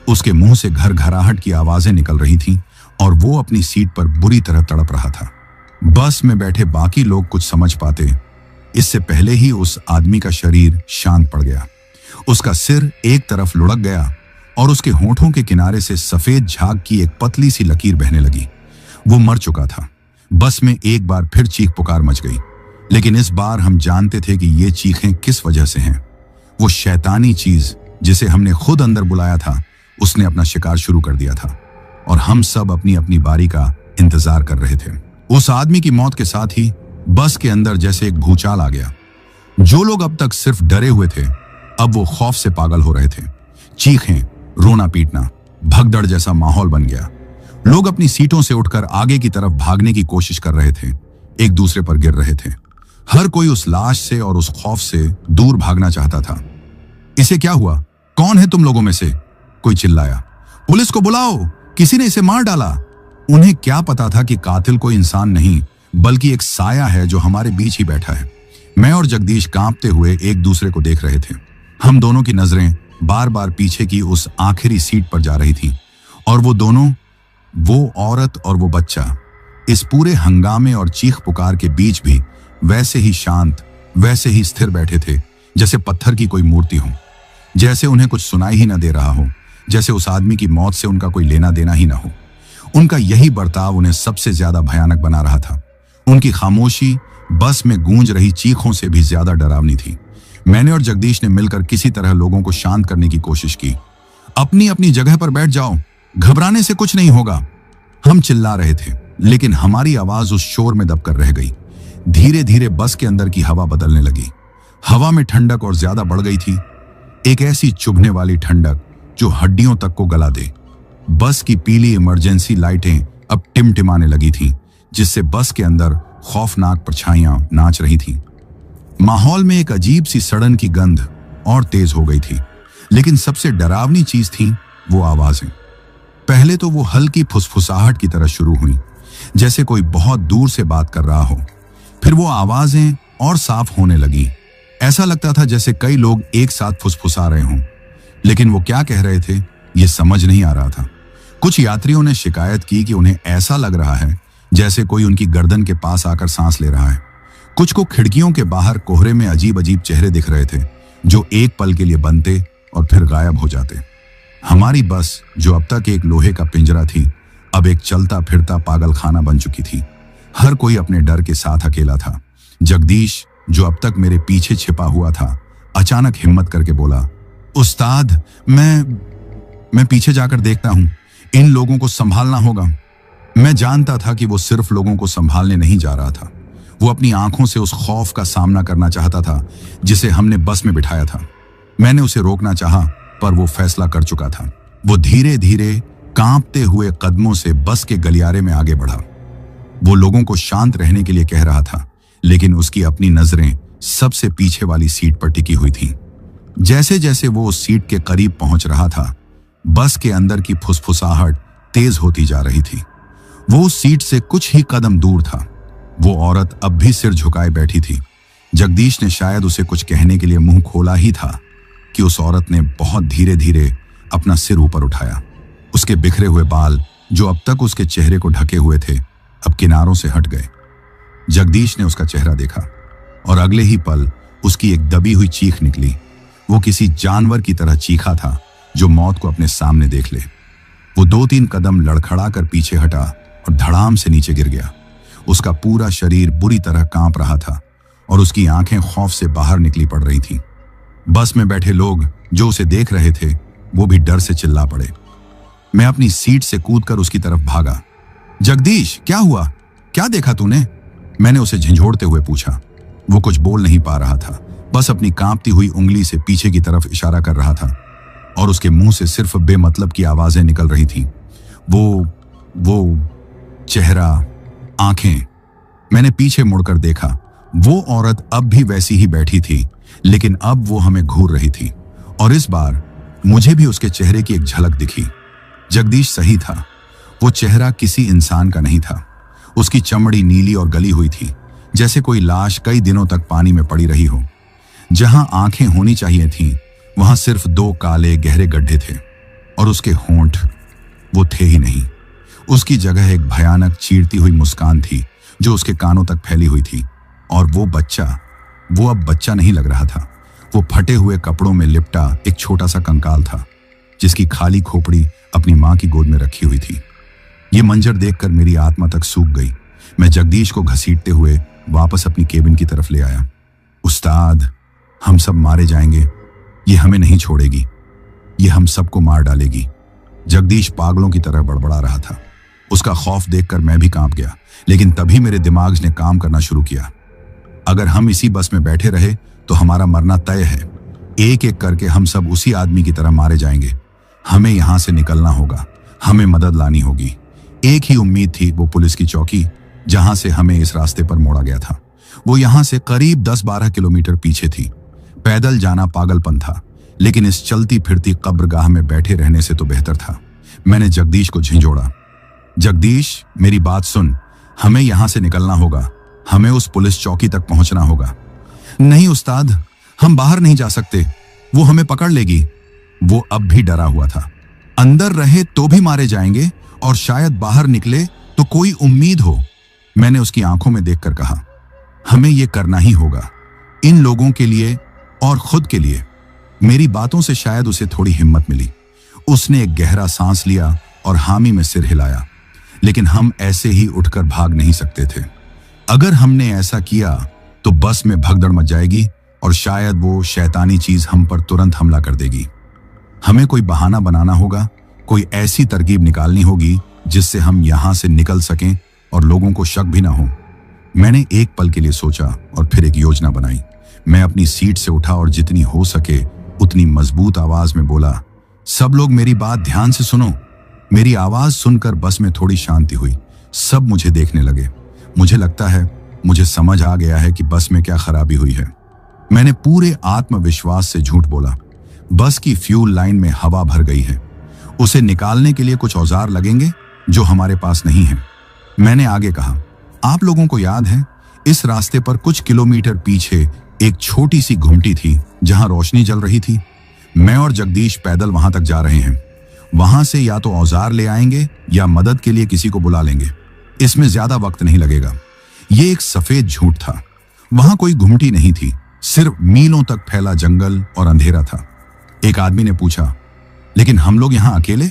उसके मुंह से घरघराहट की आवाजें निकल रही थीं और वो अपनी सीट पर बुरी तरह तड़प रहा था। बस में बैठे बाकी लोग कुछ समझ पाते इससे पहले ही उस आदमी का शरीर शांत पड़ गया। उसका सिर एक तरफ लुढ़क गया और उसके होंठों के किनारे से सफेद झाग की एक पतली सी लकीर बहने लगी। वो मर चुका था। बस में एक बार फिर चीख पुकार मच गई, लेकिन इस बार हम जानते थे कि ये चीखें किस वजह से हैं। वो शैतानी चीज जिसे हमने खुद अंदर बुलाया था, उसने अपना शिकार शुरू कर दिया था और हम सब अपनी अपनी बारी का इंतजार कर रहे थे। उस आदमी की मौत के साथ ही बस के अंदर जैसे एक भूचाल आ गया। जो लोग अब तक सिर्फ डरे हुए थे, अब वो खौफ से पागल हो रहे थे। चीखें, रोना पीटना, भगदड़ जैसा माहौल बन गया। लोग अपनी सीटों से उठकर आगे की तरफ भागने की कोशिश कर रहे थे, एक दूसरे पर गिर रहे थे। हर कोई उस लाश से और उस खौफ से दूर भागना चाहता था। इसे क्या हुआ? कौन है तुम लोगों में से? कोई चिल्लाया। पुलिस को बुलाओ, किसी ने इसे मार डाला। उन्हें क्या पता था कि कातिल कोई इंसान नहीं बल्कि एक साया है जो हमारे बीच ही बैठा है। मैं और जगदीश कांपते हुए एक दूसरे को देख रहे थे। हम दोनों की नजरें बार बार पीछे की उस आखिरी सीट पर जा रही थीं और वो दोनों, वो औरत और वो बच्चा, इस पूरे हंगामे और चीख पुकार के बीच भी वैसे ही शांत, वैसे ही स्थिर बैठे थे जैसे पत्थर की कोई मूर्ति हो, जैसे उन्हें कुछ सुनाई ही न दे रहा हो, जैसे उस आदमी की मौत से उनका कोई लेना देना ही ना हो। उनका यही बर्ताव उन्हें सबसे ज्यादा भयानक बना रहा था। उनकी खामोशी बस में गूंज रही चीखों से भी ज्यादा डरावनी थी। मैंने और जगदीश ने मिलकर किसी तरह लोगों को शांत करने की कोशिश की। अपनी अपनी जगह पर बैठ जाओ, घबराने से कुछ नहीं होगा, हम चिल्ला रहे थे, लेकिन हमारी आवाज उस शोर में दबकर रह गई। धीरे धीरे बस के अंदर की हवा बदलने लगी। हवा में ठंडक और ज्यादा बढ़ गई थी, एक ऐसी चुभने वाली ठंडक जो हड्डियों तक को गला दे। बस की पीली इमरजेंसी लाइटें अब टिमटिमाने लगी थीं, जिससे बस के अंदर खौफनाक परछाइयां नाच रही थीं। माहौल में एक अजीब सी सड़न की गंध और तेज हो गई थी, लेकिन सबसे डरावनी चीज थी वो आवाजें। पहले तो वो हल्की फुसफुसाहट की तरह शुरू हुई, जैसे कोई बहुत दूर से बात कर रहा हो। फिर वो आवाजें और साफ होने लगी। ऐसा लगता था जैसे कई लोग एक साथ फुसफुसा रहे हों, लेकिन वो क्या कह रहे थे ये समझ नहीं आ रहा था। कुछ यात्रियों ने शिकायत की कि उन्हें ऐसा लग रहा है जैसे कोई उनकी गर्दन के पास आकर सांस ले रहा है। कुछ को खिड़कियों के बाहर कोहरे में अजीब अजीब चेहरे दिख रहे थे, जो एक पल के लिए बनते और फिर गायब हो जाते। हमारी बस, जो अब तक एक लोहे का पिंजरा थी, अब एक चलता फिरता पागलखाना बन चुकी थी। हर कोई अपने डर के साथ अकेला था। जगदीश, जो अब तक मेरे पीछे छिपा हुआ था, अचानक हिम्मत करके बोला, उस्ताद, मैं पीछे जाकर देखता हूं, इन लोगों को संभालना होगा। मैं जानता था कि वो सिर्फ लोगों को संभालने नहीं जा रहा था, वो अपनी आंखों से उस खौफ का सामना करना चाहता था जिसे हमने बस में बिठाया था। मैंने उसे रोकना चाहा, पर वो फैसला कर चुका था। वो धीरे धीरे कांपते हुए कदमों से बस के गलियारे में आगे बढ़ा। वो लोगों को शांत रहने के लिए कह रहा था, लेकिन उसकी अपनी नजरें सबसे पीछे वाली सीट पर टिकी हुई थी। जैसे जैसे वो उस सीट के करीब पहुंच रहा था, बस के अंदर की फुसफुसाहट तेज होती जा रही थी। वो उस सीट से कुछ ही कदम दूर था। वो औरत अब भी सिर झुकाए बैठी थी। जगदीश ने शायद उसे कुछ कहने के लिए मुंह खोला ही था कि उस औरत ने बहुत धीरे धीरे अपना सिर ऊपर उठाया। उसके बिखरे हुए बाल, जो अब तक उसके चेहरे को ढके हुए थे, अब किनारों से हट गए। जगदीश ने उसका चेहरा देखा और अगले ही पल उसकी एक दबी हुई चीख निकली। वो किसी जानवर की तरह चीखा था जो मौत को अपने सामने देख ले। वो 2-3 कदम लड़खड़ा कर पीछे हटा और धड़ाम से नीचे गिर गया। उसका पूरा शरीर बुरी तरह कांप रहा था और उसकी आंखें खौफ से बाहर निकली पड़ रही थीं। बस में बैठे लोग जो उसे देख रहे थे, वो भी डर से चिल्ला पड़े। मैं अपनी सीट से कूदकर उसकी तरफ भागा। जगदीश, क्या हुआ? क्या देखा तूने? मैंने उसे झंझोड़ते हुए पूछा। वो कुछ बोल नहीं पा रहा था, बस अपनी कांपती हुई उंगली से पीछे की तरफ इशारा कर रहा था और उसके मुंह से सिर्फ बेमतलब की आवाजें निकल रही थीं। वो चेहरा, आंखें। मैंने पीछे मुड़कर देखा। वो औरत अब भी वैसी ही बैठी थी, लेकिन अब वो हमें घूर रही थी और इस बार मुझे भी उसके चेहरे की एक झलक दिखी। जगदीश सही था, वो चेहरा किसी इंसान का नहीं था। उसकी चमड़ी नीली और गली हुई थी, जैसे कोई लाश कई दिनों तक पानी में पड़ी रही हो। जहां आंखें होनी चाहिए थीं, वहां सिर्फ 2 काले गहरे गड्ढे थे और उसके होंठ, वो थे ही नहीं। उसकी जगह एक भयानक चीरती हुई मुस्कान थी जो उसके कानों तक फैली हुई थी। और वो अब बच्चा नहीं लग रहा था। वो फटे हुए कपड़ों में लिपटा एक छोटा सा कंकाल था, जिसकी खाली खोपड़ी अपनी मां की गोद में रखी हुई थी। ये मंजर देखकर मेरी आत्मा तक सूख गई। मैं जगदीश को घसीटते हुए वापस अपनी केबिन की तरफ ले आया। उस्ताद, हम सब मारे जाएंगे। ये हमें नहीं छोड़ेगी। ये हम सबको मार डालेगी। जगदीश पागलों की तरह बड़बड़ा रहा था। उसका खौफ देखकर मैं भी कांप गया, लेकिन तभी मेरे दिमाग ने काम करना शुरू किया। अगर हम इसी बस में बैठे रहे तो हमारा मरना तय है। एक एक करके हम सब उसी आदमी की तरह मारे जाएंगे। हमें यहां से निकलना होगा। हमें मदद लानी होगी। एक ही उम्मीद थी, वो पुलिस की चौकी, जहां से हमें इस रास्ते पर मोड़ा गया था। वो यहां से करीब 10-12 किलोमीटर पीछे थी। पैदल जाना पागलपन था, लेकिन इस चलती फिरती कब्रगाह में बैठे रहने से तो बेहतर था। मैंने जगदीश को झिंझोड़ा। जगदीश, मेरी बात सुन। हमें यहां से निकलना होगा। हमें उस पुलिस चौकी तक पहुंचना होगा। नहीं उस्ताद, हम बाहर नहीं जा सकते। वो हमें पकड़ लेगी। वो अब भी डरा हुआ था। अंदर रहे तो भी मारे जाएंगे और शायद बाहर निकले तो कोई उम्मीद हो। मैंने उसकी आंखों में देखकर कहा, हमें यह करना ही होगा, इन लोगों के लिए और खुद के लिए। मेरी बातों से शायद उसे थोड़ी हिम्मत मिली। उसने एक गहरा सांस लिया और हामी में सिर हिलाया। लेकिन हम ऐसे ही उठकर भाग नहीं सकते थे। अगर हमने ऐसा किया तो बस में भगदड़ मच जाएगी और शायद वो शैतानी चीज हम पर तुरंत हमला कर देगी। हमें कोई बहाना बनाना होगा, कोई ऐसी तरकीब निकालनी होगी जिससे हम यहां से निकल सकें और लोगों को शक भी ना हो। मैंने एक पल के लिए सोचा और फिर एक योजना बनाई। मैं अपनी सीट से उठा और जितनी हो सके उतनी मजबूत आवाज में बोला, सब लोग मेरी बात ध्यान से सुनो। मेरी आवाज सुनकर बस में थोड़ी शांति हुई। सब मुझे देखने लगे। मुझे लगता है मुझे समझ आ गया है कि बस में क्या खराबी हुई है। मैंने पूरे आत्मविश्वास से झूठ बोला। बस की फ्यूल लाइन में हवा भर गई है। उसे निकालने के लिए कुछ औजार लगेंगे जो हमारे पास नहीं है। मैंने आगे कहा, आप लोगों को याद है, इस रास्ते पर कुछ किलोमीटर पीछे एक छोटी सी घुमटी थी जहां रोशनी जल रही थी। मैं और जगदीश पैदल वहां तक जा रहे हैं। वहां से या तो औजार ले आएंगे या मदद के लिए किसी को बुला लेंगे। इसमें ज्यादा वक्त नहीं लगेगा। ये एक सफेद झूठ था। वहां कोई घुमटी नहीं थी, सिर्फ मीलों तक फैला जंगल और अंधेरा था। एक आदमी ने पूछा, लेकिन हम लोग यहां अकेले?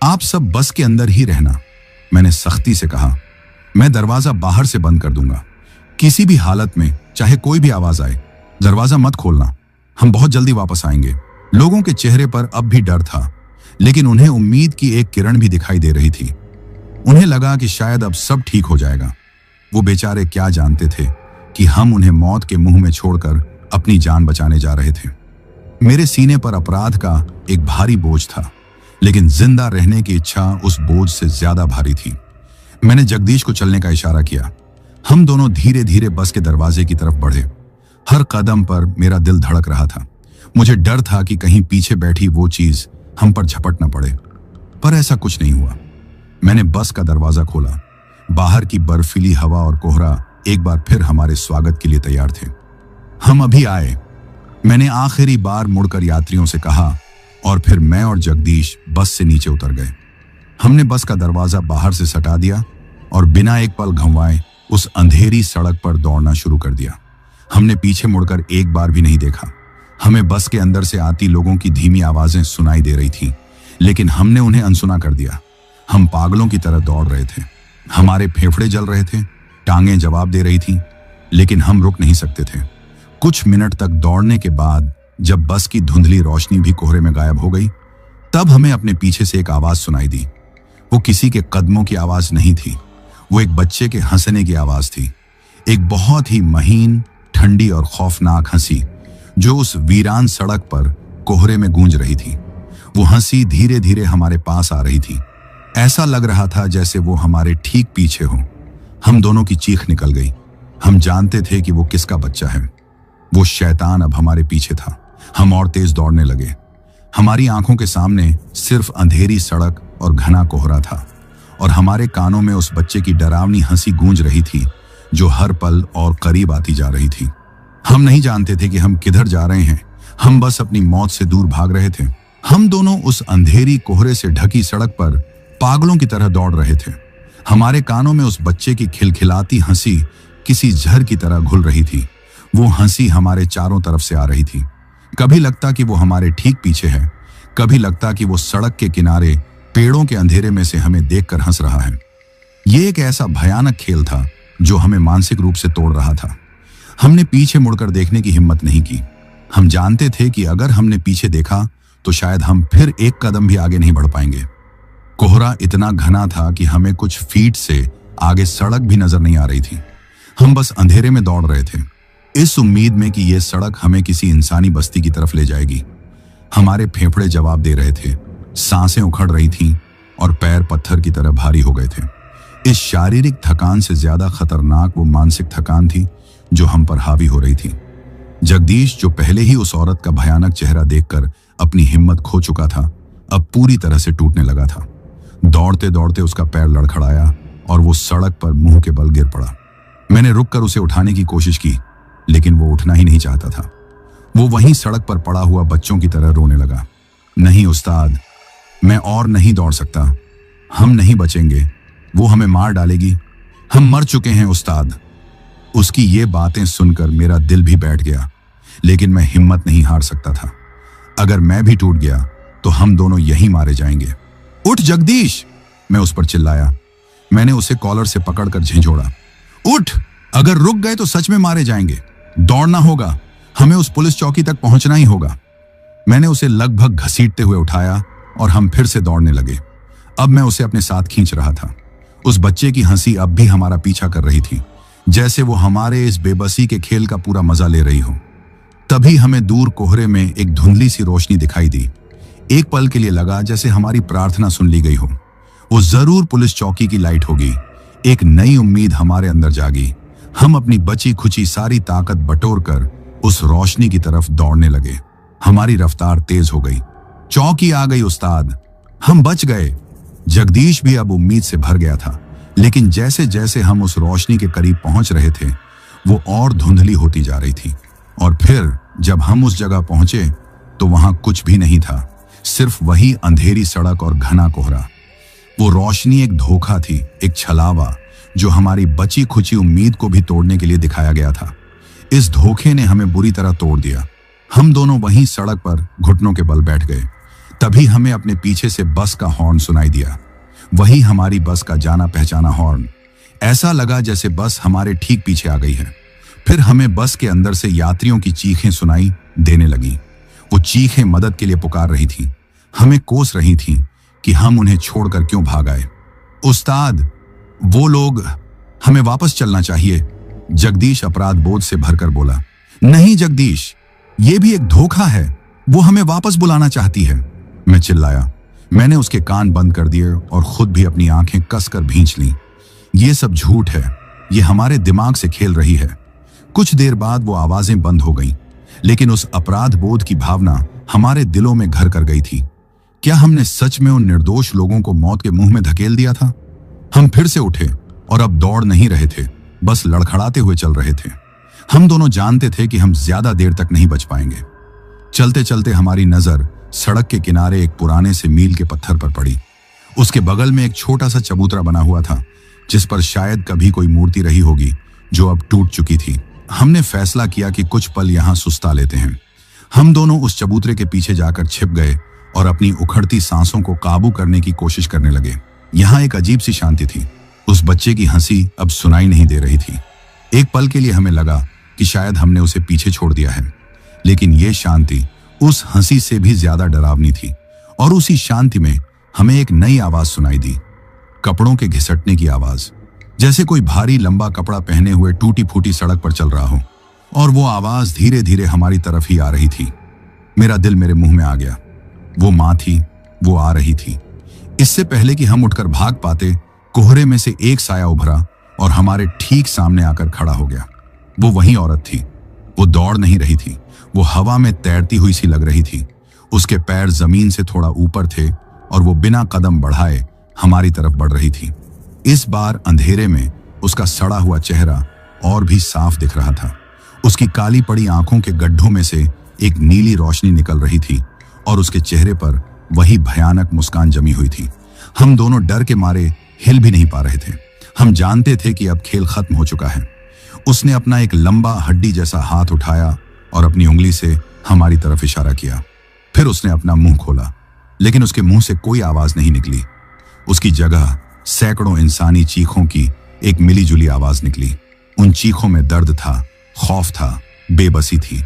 आप सब बस के अंदर ही रहना। मैंने सख्ती से कहा, मैं दरवाजा बाहर से बंद कर दूंगा। किसी भी हालत में, चाहे कोई भी आवाज आए, दरवाजा मत खोलना। हम बहुत जल्दी वापस आएंगे। लोगों के चेहरे पर अब भी डर था, लेकिन उन्हें उम्मीद की एक किरण भी दिखाई दे रही थी। उन्हें लगा कि शायद अब सब ठीक हो जाएगा। वो बेचारे क्या जानते थे कि हम उन्हें मौत के मुंह में छोड़कर अपनी जान बचाने जा रहे थे। मेरे सीने पर अपराध का एक भारी बोझ था, लेकिन जिंदा रहने की इच्छा उस बोझ से ज्यादा भारी थी। मैंने जगदीश को चलने का इशारा किया। हम दोनों धीरे धीरे बस के दरवाजे की तरफ बढ़े। हर कदम पर मेरा दिल धड़क रहा था। मुझे डर था कि कहीं पीछे बैठी वो चीज हम पर झपट न पड़े, पर ऐसा कुछ नहीं हुआ। मैंने बस का दरवाजा खोला। बाहर की बर्फीली हवा और कोहरा एक बार फिर हमारे स्वागत के लिए तैयार थे। हम अभी आए, मैंने आखिरी बार मुड़कर यात्रियों से कहा, और फिर मैं और जगदीश बस से नीचे उतर गए। हमने बस का दरवाजा बाहर से सटा दिया और बिना एक पल गंवाए उस अंधेरी सड़क पर दौड़ना शुरू कर दिया। हमने पीछे मुड़कर एक बार भी नहीं देखा। हमें बस के अंदर से आती लोगों की धीमी आवाजें सुनाई दे रही थीं, लेकिन हमने उन्हें अनसुना कर दिया। हम पागलों की तरह दौड़ रहे थे। हमारे फेफड़े जल रहे थे, टांगें जवाब दे रही थीं, लेकिन हम रुक नहीं सकते थे। कुछ मिनट तक दौड़ने के बाद जब बस की धुंधली रोशनी भी कोहरे में गायब हो गई, तब हमें अपने पीछे से एक आवाज सुनाई दी। वो किसी के कदमों की आवाज नहीं थी, वो एक बच्चे के हंसने की आवाज थी। एक बहुत ही महीन, ठंडी और खौफनाक हंसी जो उस वीरान सड़क पर कोहरे में गूंज रही थी। वो हंसी धीरे धीरे हमारे पास आ रही थी। ऐसा लग रहा था जैसे वो हमारे ठीक पीछे हो। हम दोनों की चीख निकल गई। हम जानते थे कि वो किसका बच्चा है। वो शैतान अब हमारे पीछे था। हम और तेज दौड़ने लगे। हमारी आंखों के सामने सिर्फ अंधेरी सड़क और घना कोहरा था, और हमारे कानों में उस बच्चे की डरावनी हंसी गूंज रही थी जो हर पल और करीब आती जा रही थी। हम नहीं जानते थे कि हम किधर जा रहे हैं। हम बस अपनी मौत से दूर भाग रहे थे। हम दोनों उस अंधेरी कोहरे से ढकी सड़क पर पागलों की तरह दौड़ रहे थे। हमारे कानों में उस बच्चे की खिलखिलाती हंसी किसी जहर की तरह घुल रही थी। वो हंसी हमारे चारों तरफ से आ रही थी। कभी लगता कि वो हमारे ठीक पीछे है, कभी लगता कि वो सड़क के किनारे पेड़ों के अंधेरे में से हमें देखकर हंस रहा है। ये एक ऐसा भयानक खेल था जो हमें मानसिक रूप से तोड़ रहा था। हमने पीछे मुड़कर देखने की हिम्मत नहीं की। हम जानते थे कि अगर हमने पीछे देखा तो शायद हम फिर एक कदम भी आगे नहीं बढ़ पाएंगे। कोहरा इतना घना था कि हमें कुछ फीट से आगे सड़क भी नजर नहीं आ रही थी। हम बस अंधेरे में दौड़ रहे थे, इस उम्मीद में कि यह सड़क हमें किसी इंसानी बस्ती की तरफ ले जाएगी। हमारे फेफड़े जवाब दे रहे थे, सांसें उखड़ रही थीं और पैर पत्थर की तरह भारी हो गए थे। इस शारीरिक थकान से ज्यादा खतरनाक वो मानसिक थकान थी जो हम पर हावी हो रही थी। जगदीश, जो पहले ही उस औरत का भयानक चेहरा देखकर अपनी हिम्मत खो चुका था, अब पूरी तरह से टूटने लगा था। दौड़ते दौड़ते उसका पैर लड़खड़ाया और वो सड़क पर मुंह के बल गिर पड़ा। मैंने रुककर उसे उठाने की कोशिश की, लेकिन वो उठना ही नहीं चाहता था। वो वहीं सड़क पर पड़ा हुआ बच्चों की तरह रोने लगा। नहीं उस्ताद, मैं और नहीं दौड़ सकता। हम नहीं बचेंगे, वो हमें मार डालेगी। हम मर चुके हैं उस्ताद। उसकी ये बातें सुनकर मेरा दिल भी बैठ गया, लेकिन मैं हिम्मत नहीं हार सकता था। अगर मैं भी टूट गया तो हम दोनों यहीं मारे जाएंगे। उठ जगदीश, मैं उस पर चिल्लाया। मैंने उसे कॉलर से पकड़कर झिंझोड़ा। उठ, अगर रुक गए तो सच में मारे जाएंगे। दौड़ना होगा, हमें उस पुलिस चौकी तक पहुंचना ही होगा। मैंने उसे लगभग घसीटते हुए उठाया और हम फिर से दौड़ने लगे। अब मैं उसे अपने साथ खींच रहा था। उस बच्चे की हंसी अब भी हमारा पीछा कर रही थी, जैसे वो हमारे इस बेबसी के खेल का पूरा मजा ले रही हो। तभी हमें दूर कोहरे में एक धुंधली सी रोशनी दिखाई दी। एक पल के लिए लगा जैसे हमारी प्रार्थना सुन ली गई हो। वो जरूर पुलिस चौकी की लाइट होगी। एक नई उम्मीद हमारे अंदर जागी। हम अपनी बची खुची सारी ताकत बटोरकर उस रोशनी की तरफ दौड़ने लगे। हमारी रफ्तार तेज हो गई। चौकी आ गई उस्ताद, हम बच गए। जगदीश भी अब उम्मीद से भर गया था, लेकिन जैसे जैसे हम उस रोशनी के करीब पहुंच रहे थे, वो और धुंधली होती जा रही थी। और फिर जब हम उस जगह पहुंचे तो वहां कुछ भी नहीं था, सिर्फ वही अंधेरी सड़क और घना कोहरा। वो रोशनी एक धोखा थी, एक छलावा जो हमारी बची खुची उम्मीद को भी तोड़ने के लिए दिखाया गया था। इस धोखे ने हमें बुरी तरह तोड़ दिया। हम दोनों वहीं सड़क पर घुटनों के बल बैठ गए। तभी हमें अपने पीछे से बस का हॉर्न सुनाई दिया। वही हमारी बस का जाना पहचाना हॉर्न। ऐसा लगा जैसे बस हमारे ठीक पीछे आ गई है। फिर हमें बस के अंदर से यात्रियों की चीखें सुनाई देने लगी। वो चीखें मदद के लिए पुकार रही थीं, हमें कोस रही थीं कि हम उन्हें छोड़कर क्यों भाग आए। उस्ताद, वो लोग, हमें वापस चलना चाहिए, जगदीश अपराध बोध से भरकर बोला। नहीं जगदीश, ये भी एक धोखा है, वो हमें वापस बुलाना चाहती है, मैं चिल्लाया। मैंने उसके कान बंद कर दिए और खुद भी अपनी आंखें कसकर भींच लीं। ये सब झूठ है, ये हमारे दिमाग से खेल रही है। कुछ देर बाद वो आवाजें बंद हो गईं, लेकिन उस अपराध बोध की भावना हमारे दिलों में घर कर गई थी। क्या हमने सच में उन निर्दोष लोगों को मौत के मुंह में धकेल दिया था? हम फिर से उठे और अब दौड़ नहीं रहे थे, बस लड़खड़ाते हुए चल रहे थे। हम दोनों जानते थे कि हम ज्यादा देर तक नहीं बच पाएंगे। चलते चलते हमारी नजर सड़क के किनारे एक पुराने से मील के पत्थर पर पड़ी। उसके बगल में एक छोटा सा चबूतरा बना हुआ था, जिस पर शायद कभी कोई मूर्ति रही होगी, जो अब टूट चुकी थी। हमने फैसला किया कि कुछ पल यहां सुस्ता लेते हैं। हम दोनों उस चबूतरे के पीछे जाकर छिप गए और अपनी उखड़ती सांसों को काबू करने की कोशिश करने लगे। यहाँ एक अजीब सी शांति थी। उस बच्चे की हंसी अब सुनाई नहीं दे रही थी। एक पल के लिए हमें लगा कि शायद हमने उसे पीछे छोड़ दिया है, लेकिन यह शांति उस हंसी से भी ज्यादा डरावनी थी। और उसी शांति में हमें एक नई आवाज सुनाई दी, कपड़ों के घिसटने की आवाज, जैसे कोई भारी लंबा कपड़ा पहने हुए टूटी फूटी सड़क पर चल रहा हो। और वो आवाज धीरे धीरे हमारी तरफ ही आ रही थी। मेरा दिल मेरे मुंह में आ गया। वो मां थी, वो आ रही थी। इससे पहले कि हम उठकर भाग पाते, कोहरे में से एक साया उभरा और हमारे ठीक सामने आकर खड़ा हो गया। वो वही औरत थी। वो दौड़ नहीं रही थी, वो हवा में तैरती हुई सी लग रही थी। उसके पैर जमीन से थोड़ा ऊपर थे और वो बिना कदम बढ़ाए हमारी तरफ बढ़ रही थी। इस बार अंधेरे में उसका सड़ा हुआ चेहरा और भी साफ दिख रहा था। उसकी काली पड़ी आंखों के गड्ढों में से एक नीली रोशनी निकल रही थी और उसके चेहरे पर वही भयानक मुस्कान जमी हुई थी। हम दोनों डर के मारे हिल भी नहीं पा रहे थे। हम जानते थे कि अब खेल खत्म हो चुका है। उसने अपना एक लंबा हड्डी जैसा हाथ उठाया और अपनी उंगली से हमारी तरफ इशारा किया। फिर उसने अपना मुंह खोला, लेकिन उसके मुंह से कोई आवाज नहीं निकली। उसकी जगह सैकड़ों इंसानी चीखों की एक मिलीजुली आवाज निकली। उन चीखों में दर्द था, खौफ था, बेबसी थी।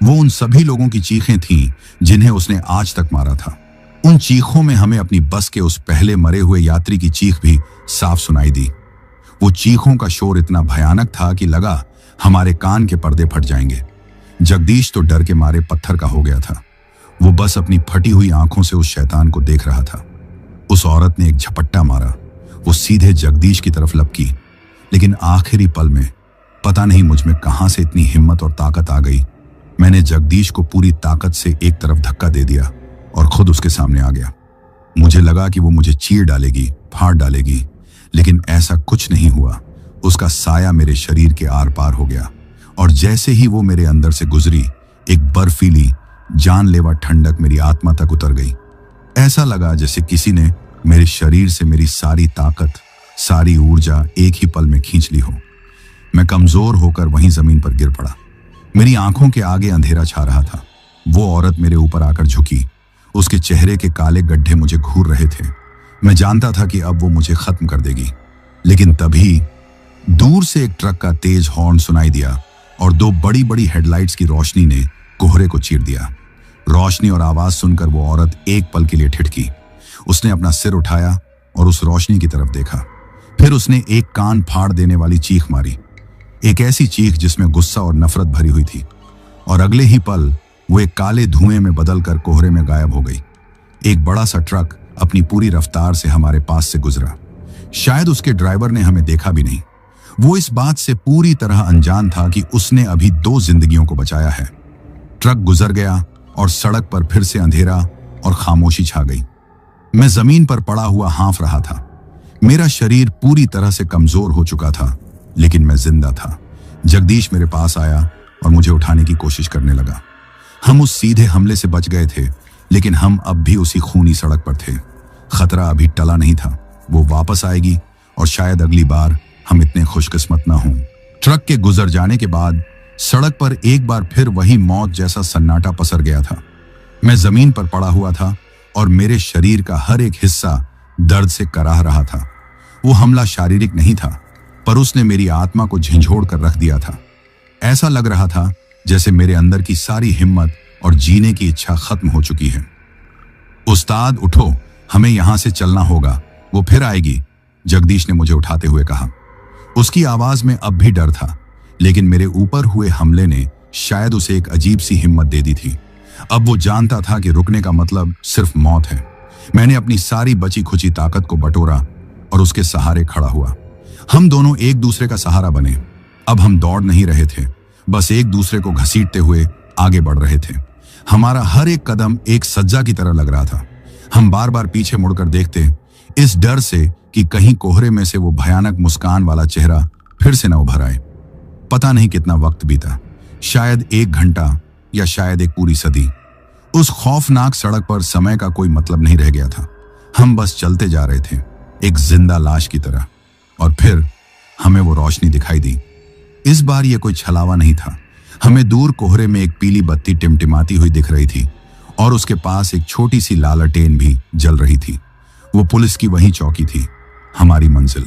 वो उन सभी लोगों की चीखें थीं जिन्हें उसने आज तक मारा था। उन चीखों में हमें अपनी बस के उस पहले मरे हुए यात्री की चीख भी साफ सुनाई दी। वो चीखों का शोर इतना भयानक था कि लगा हमारे कान के पर्दे फट जाएंगे। जगदीश तो डर के मारे पत्थर का हो गया था। वो बस अपनी फटी हुई आंखों से उस शैतान को देख रहा था। उस औरत ने एक झपट्टा मारा। वो सीधे जगदीश की तरफ लपकी, लेकिन आखिरी पल में पता नहीं मुझ में कहां से इतनी हिम्मत और ताकत आ गई। मैंने जगदीश को पूरी ताकत से एक तरफ धक्का दे दिया और खुद उसके सामने आ गया। मुझे लगा कि वो मुझे चीर डालेगी, फाड़ डालेगी, लेकिन ऐसा कुछ नहीं हुआ। उसका साया मेरे शरीर के आर पार हो गया और जैसे ही वो मेरे अंदर से गुजरी, एक बर्फीली जानलेवा ठंडक मेरी आत्मा तक उतर गई। ऐसा लगा जैसे किसी ने मेरे शरीर से मेरी सारी ताकत, सारी ऊर्जा एक ही पल में खींच ली हो। मैं कमजोर होकर वहीं जमीन पर गिर पड़ा। मेरी आंखों के आगे अंधेरा छा रहा था। वो औरत मेरे ऊपर आकर झुकी। उसके चेहरे के काले गड्ढे मुझे घूर रहे थे। मैं जानता था कि अब वो मुझे खत्म कर देगी, लेकिन तभी दूर से एक ट्रक का तेज हॉर्न सुनाई दिया और दो बड़ी बड़ी हेडलाइट्स की रोशनी ने कोहरे को चीर दिया। रोशनी और आवाज सुनकर वो औरत एक पल के लिए ठिठकी। उसने अपना सिर उठाया और उस रोशनी की तरफ देखा। फिर उसने एक कान फाड़ देने वाली चीख मारी, एक ऐसी चीख जिसमें गुस्सा और नफरत भरी हुई थी। और अगले ही पल वो एक काले धुएं में बदलकर कोहरे में गायब हो गई। एक बड़ा सा ट्रक अपनी पूरी रफ्तार से हमारे पास से गुजरा। शायद उसके ड्राइवर ने हमें देखा भी नहीं। वो इस बात से पूरी तरह अनजान था कि उसने अभी 2 जिंदगियों को बचाया है। ट्रक गुजर गया और सड़क पर फिर से अंधेरा और खामोशी छा गई। मैं जमीन पर पड़ा हुआ हाँफ रहा था। मेरा शरीर पूरी तरह से कमजोर हो चुका था, लेकिन मैं जिंदा था। जगदीश मेरे पास आया और मुझे उठाने की कोशिश करने लगा। हम उस सीधे हमले से बच गए थे, लेकिन हम अब भी उसी खूनी सड़क पर थे। खतरा अभी टला नहीं था। वो वापस आएगी और शायद अगली बार हम इतने खुशकिस्मत ना हों। ट्रक के गुजर जाने के बाद सड़क पर एक बार फिर वही मौत जैसा सन्नाटा पसर गया था। मैं जमीन पर पड़ा हुआ था और मेरे शरीर का हर एक हिस्सा दर्द से कराह रहा था। वो हमला शारीरिक नहीं था, पर उसने मेरी आत्मा को झंझोड़ कर रख दिया था। ऐसा लग रहा था जैसे मेरे अंदर की सारी हिम्मत और जीने की इच्छा खत्म हो चुकी है। उस्ताद उठो, हमें यहां से चलना होगा, वो फिर आएगी, जगदीश ने मुझे उठाते हुए कहा। उसकी आवाज में अब भी डर था, लेकिन मेरे ऊपर हुए हमले ने शायद उसे एक अजीब सी हिम्मत दे दी थी। अब वो जानता था कि रुकने का मतलब सिर्फ मौत है। मैंने अपनी सारी बची खुची ताकत को बटोरा और उसके सहारे खड़ा हुआ। हम दोनों एक दूसरे का सहारा बने। अब हम दौड़ नहीं रहे थे, बस एक दूसरे को घसीटते हुए आगे बढ़ रहे थे। हमारा हर एक कदम एक सज्जा की तरह लग रहा था। हम बार बार पीछे मुड़कर देखते, इस डर से कि कहीं कोहरे में से वो भयानक मुस्कान वाला चेहरा फिर से न उभर आए। पता नहीं कितना वक्त बीता, शायद 1 घंटा या शायद एक पूरी सदी। उस खौफनाक सड़क पर समय का कोई मतलब नहीं रह गया था। हम बस चलते जा रहे थे, एक जिंदा लाश की तरह। और फिर हमें वो रोशनी दिखाई दी। इस बार ये कोई छलावा नहीं था। हमें दूर कोहरे में एक पीली बत्ती टिमटिमाती हुई दिख रही थी और उसके पास एक छोटी सी लालटेन भी जल रही थी। वो पुलिस की वही चौकी थी, हमारी मंजिल।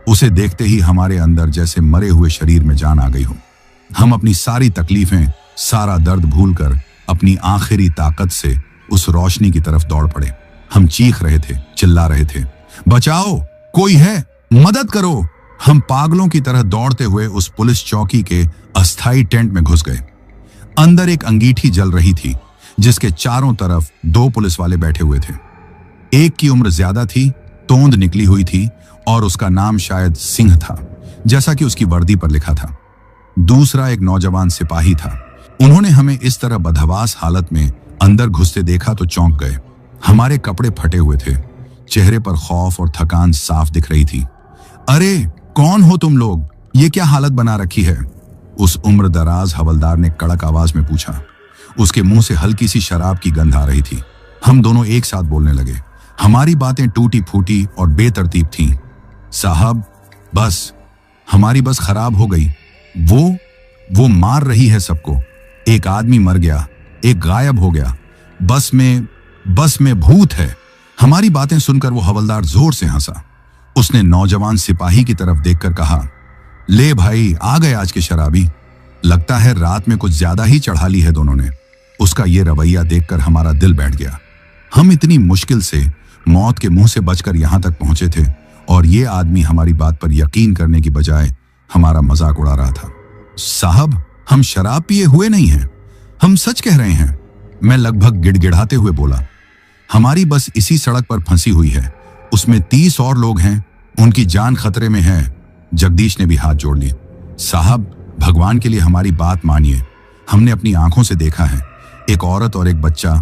उसे देखते ही हमारे अंदर जैसे मरे हुए शरीर में जान आ गई हो। हम अपनी सारी तकलीफें, सारा दर्द भूलकर अपनी आखिरी ताकत से उस रोशनी की तरफ दौड़ पड़े। हम चीख रहे थे, चिल्ला रहे थे, बचाओ, कोई है, मदद करो। हम पागलों की तरह दौड़ते हुए उस पुलिस चौकी के अस्थायी टेंट में घुस गए। अंदर एक अंगीठी जल रही थी जिसके चारों तरफ 2 पुलिस वाले बैठे हुए थे। एक की उम्र ज्यादा थी, तोंद निकली हुई थी और उसका नाम शायद सिंह था, जैसा कि उसकी वर्दी पर लिखा था। दूसरा एक नौजवान सिपाही था। उन्होंने हमें इस तरह बदहवास हालत में अंदर घुसते देखा तो चौंक गए। हमारे कपड़े फटे हुए थे, चेहरे पर खौफ और थकान साफ दिख रही थी। अरे कौन हो तुम लोग, ये क्या हालत बना रखी है? उस उम्र दराज हवलदार ने कड़क आवाज में पूछा। उसके मुंह से हल्की सी शराब की गंध आ रही थी। हम दोनों एक साथ बोलने लगे। हमारी बातें टूटी फूटी और बेतरतीब थीं। साहब, बस हमारी बस खराब हो गई। वो मार रही है सबको। एक आदमी मर गया, एक गायब हो गया। बस में भूत है। हमारी बातें सुनकर वो हवलदार जोर से हंसा। उसने नौजवान सिपाही की तरफ देखकर कहा, ले भाई, आ गए आज के शराबी। लगता है रात में कुछ ज्यादा ही चढ़ा ली है दोनों ने। उसका ये रवैया देखकर हमारा दिल बैठ गया। हम इतनी मुश्किल से मौत के मुंह से बचकर यहां तक पहुंचे थे और ये आदमी हमारी बात पर यकीन करने की बजाय हमारा मजाक उड़ा रहा था। साहब, हम शराब पिए हुए नहीं हैं, हम सच कह रहे हैं, मैं लगभग गिड़गिड़ाते हुए बोला। हमारी बस इसी सड़क पर फंसी हुई है, उसमें 30 और लोग हैं, उनकी जान खतरे में है। जगदीश ने भी हाथ जोड़ लिए। साहब, भगवान के लिए हमारी बात मानिए, हमने अपनी आंखों से देखा है, एक औरत और एक बच्चा।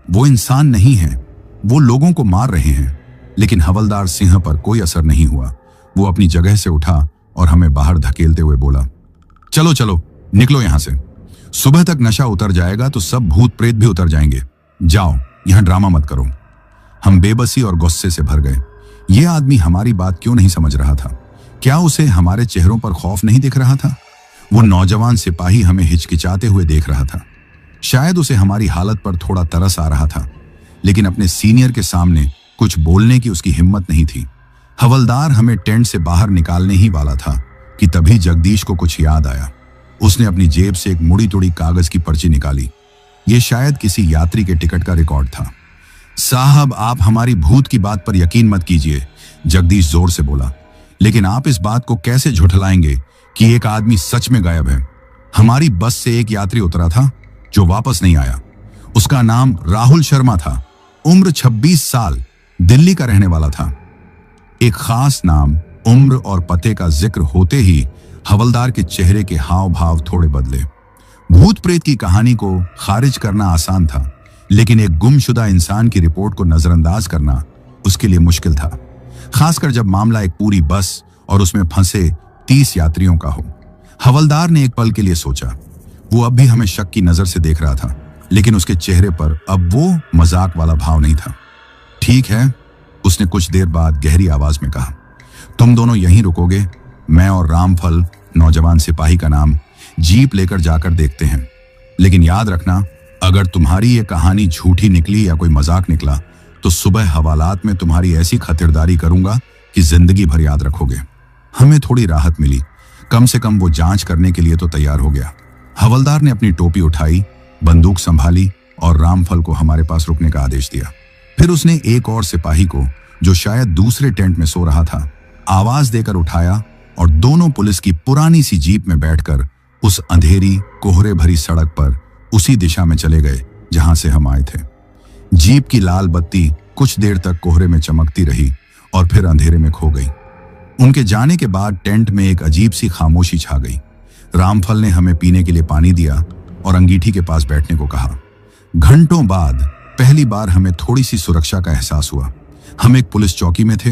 वो इंसान नहीं है, वो लोगों को मार रहे हैं। लेकिन हवलदार सिंह पर कोई असर नहीं हुआ। वो अपनी जगह से उठा और हमें बाहर धकेलते हुए बोला, चलो चलो, निकलो यहां से। सुबह तक नशा उतर जाएगा तो सब भूत प्रेत भी उतर जाएंगे। जाओ, यहां ड्रामा मत करो। हम बेबसी और गुस्से से भर गए। यह आदमी हमारी बात क्यों नहीं समझ रहा था? क्या उसे हमारे चेहरों पर खौफ नहीं दिख रहा था? वो नौजवान सिपाही हमें हिचकिचाते हुए देख रहा था। शायद उसे हमारी हालत पर थोड़ा तरस आ रहा था, लेकिन अपने सीनियर के सामने कुछ बोलने की उसकी हिम्मत नहीं थी। हवलदार हमें टेंट से बाहर निकालने ही वाला था कि तभी जगदीश को कुछ याद आया। उसने अपनी जेब से एक मुड़ी तुड़ी कागज की पर्ची निकाली। यह शायद किसी यात्री के टिकट का रिकॉर्ड था। साहब, आप हमारी भूत की बात पर यकीन मत कीजिए, जगदीश जोर से बोला। लेकिन आप इस बात को कैसे झुठलाएंगे कि एक आदमी सच में गायब है? हमारी बस से एक यात्री उतरा था जो वापस नहीं आया। उसका नाम राहुल शर्मा था, उम्र 26 साल, दिल्ली का रहने वाला था। एक खास नाम, उम्र और पते का जिक्र होते ही हवलदार के चेहरे के हाव भाव थोड़े बदले। भूत प्रेत की कहानी को खारिज करना आसान था, लेकिन एक गुमशुदा इंसान की रिपोर्ट को नजरअंदाज करना उसके लिए मुश्किल था, खासकर जब मामला एक पूरी बस और उसमें फंसे 30 यात्रियों का हो। हवलदार ने एक पल के लिए सोचा। वो अब भी हमें शक की नजर से देख रहा था, लेकिन उसके चेहरे पर अब वो मजाक वाला भाव नहीं था। ठीक है, उसने कुछ देर बाद गहरी आवाज में कहा, तुम दोनों यहीं रुकोगे? मैं और रामफल, नौजवान सिपाही का नाम, जीप लेकर जाकर देखते हैं। लेकिन याद रखना, अगर तुम्हारी ये कहानी झूठी निकली या कोई मजाक निकला तो सुबह हवालात में तुम्हारी ऐसी खातिरदारी करूंगा कि जिंदगी भर याद रखोगे। हमें थोड़ी राहत मिली, कम से कम वो जांच करने के लिए तो तैयार हो गया। हवलदार ने अपनी टोपी उठाई, बंदूक संभाली और रामफल को हमारे पास रुकने का आदेश दिया। फिर उसने एक और सिपाही को, जो शायद दूसरे टेंट में सो रहा था, आवाज देकर उठाया और दोनों पुलिस की पुरानी सी जीप में बैठकर उस अंधेरी कोहरे भरी सड़क पर उसी दिशा में चले गए जहां से हम आए थे। जीप की लाल बत्ती कुछ देर तक कोहरे में चमकती रही और फिर अंधेरे में खो गई। उनके जाने के बाद टेंट में एक अजीब सी खामोशी छा गई। रामफल ने हमें पीने के लिए पानी दिया और अंगीठी के पास बैठने को कहा। घंटों बाद पहली बार हमें थोड़ी सी सुरक्षा का एहसास हुआ। हम एक पुलिस चौकी में थे,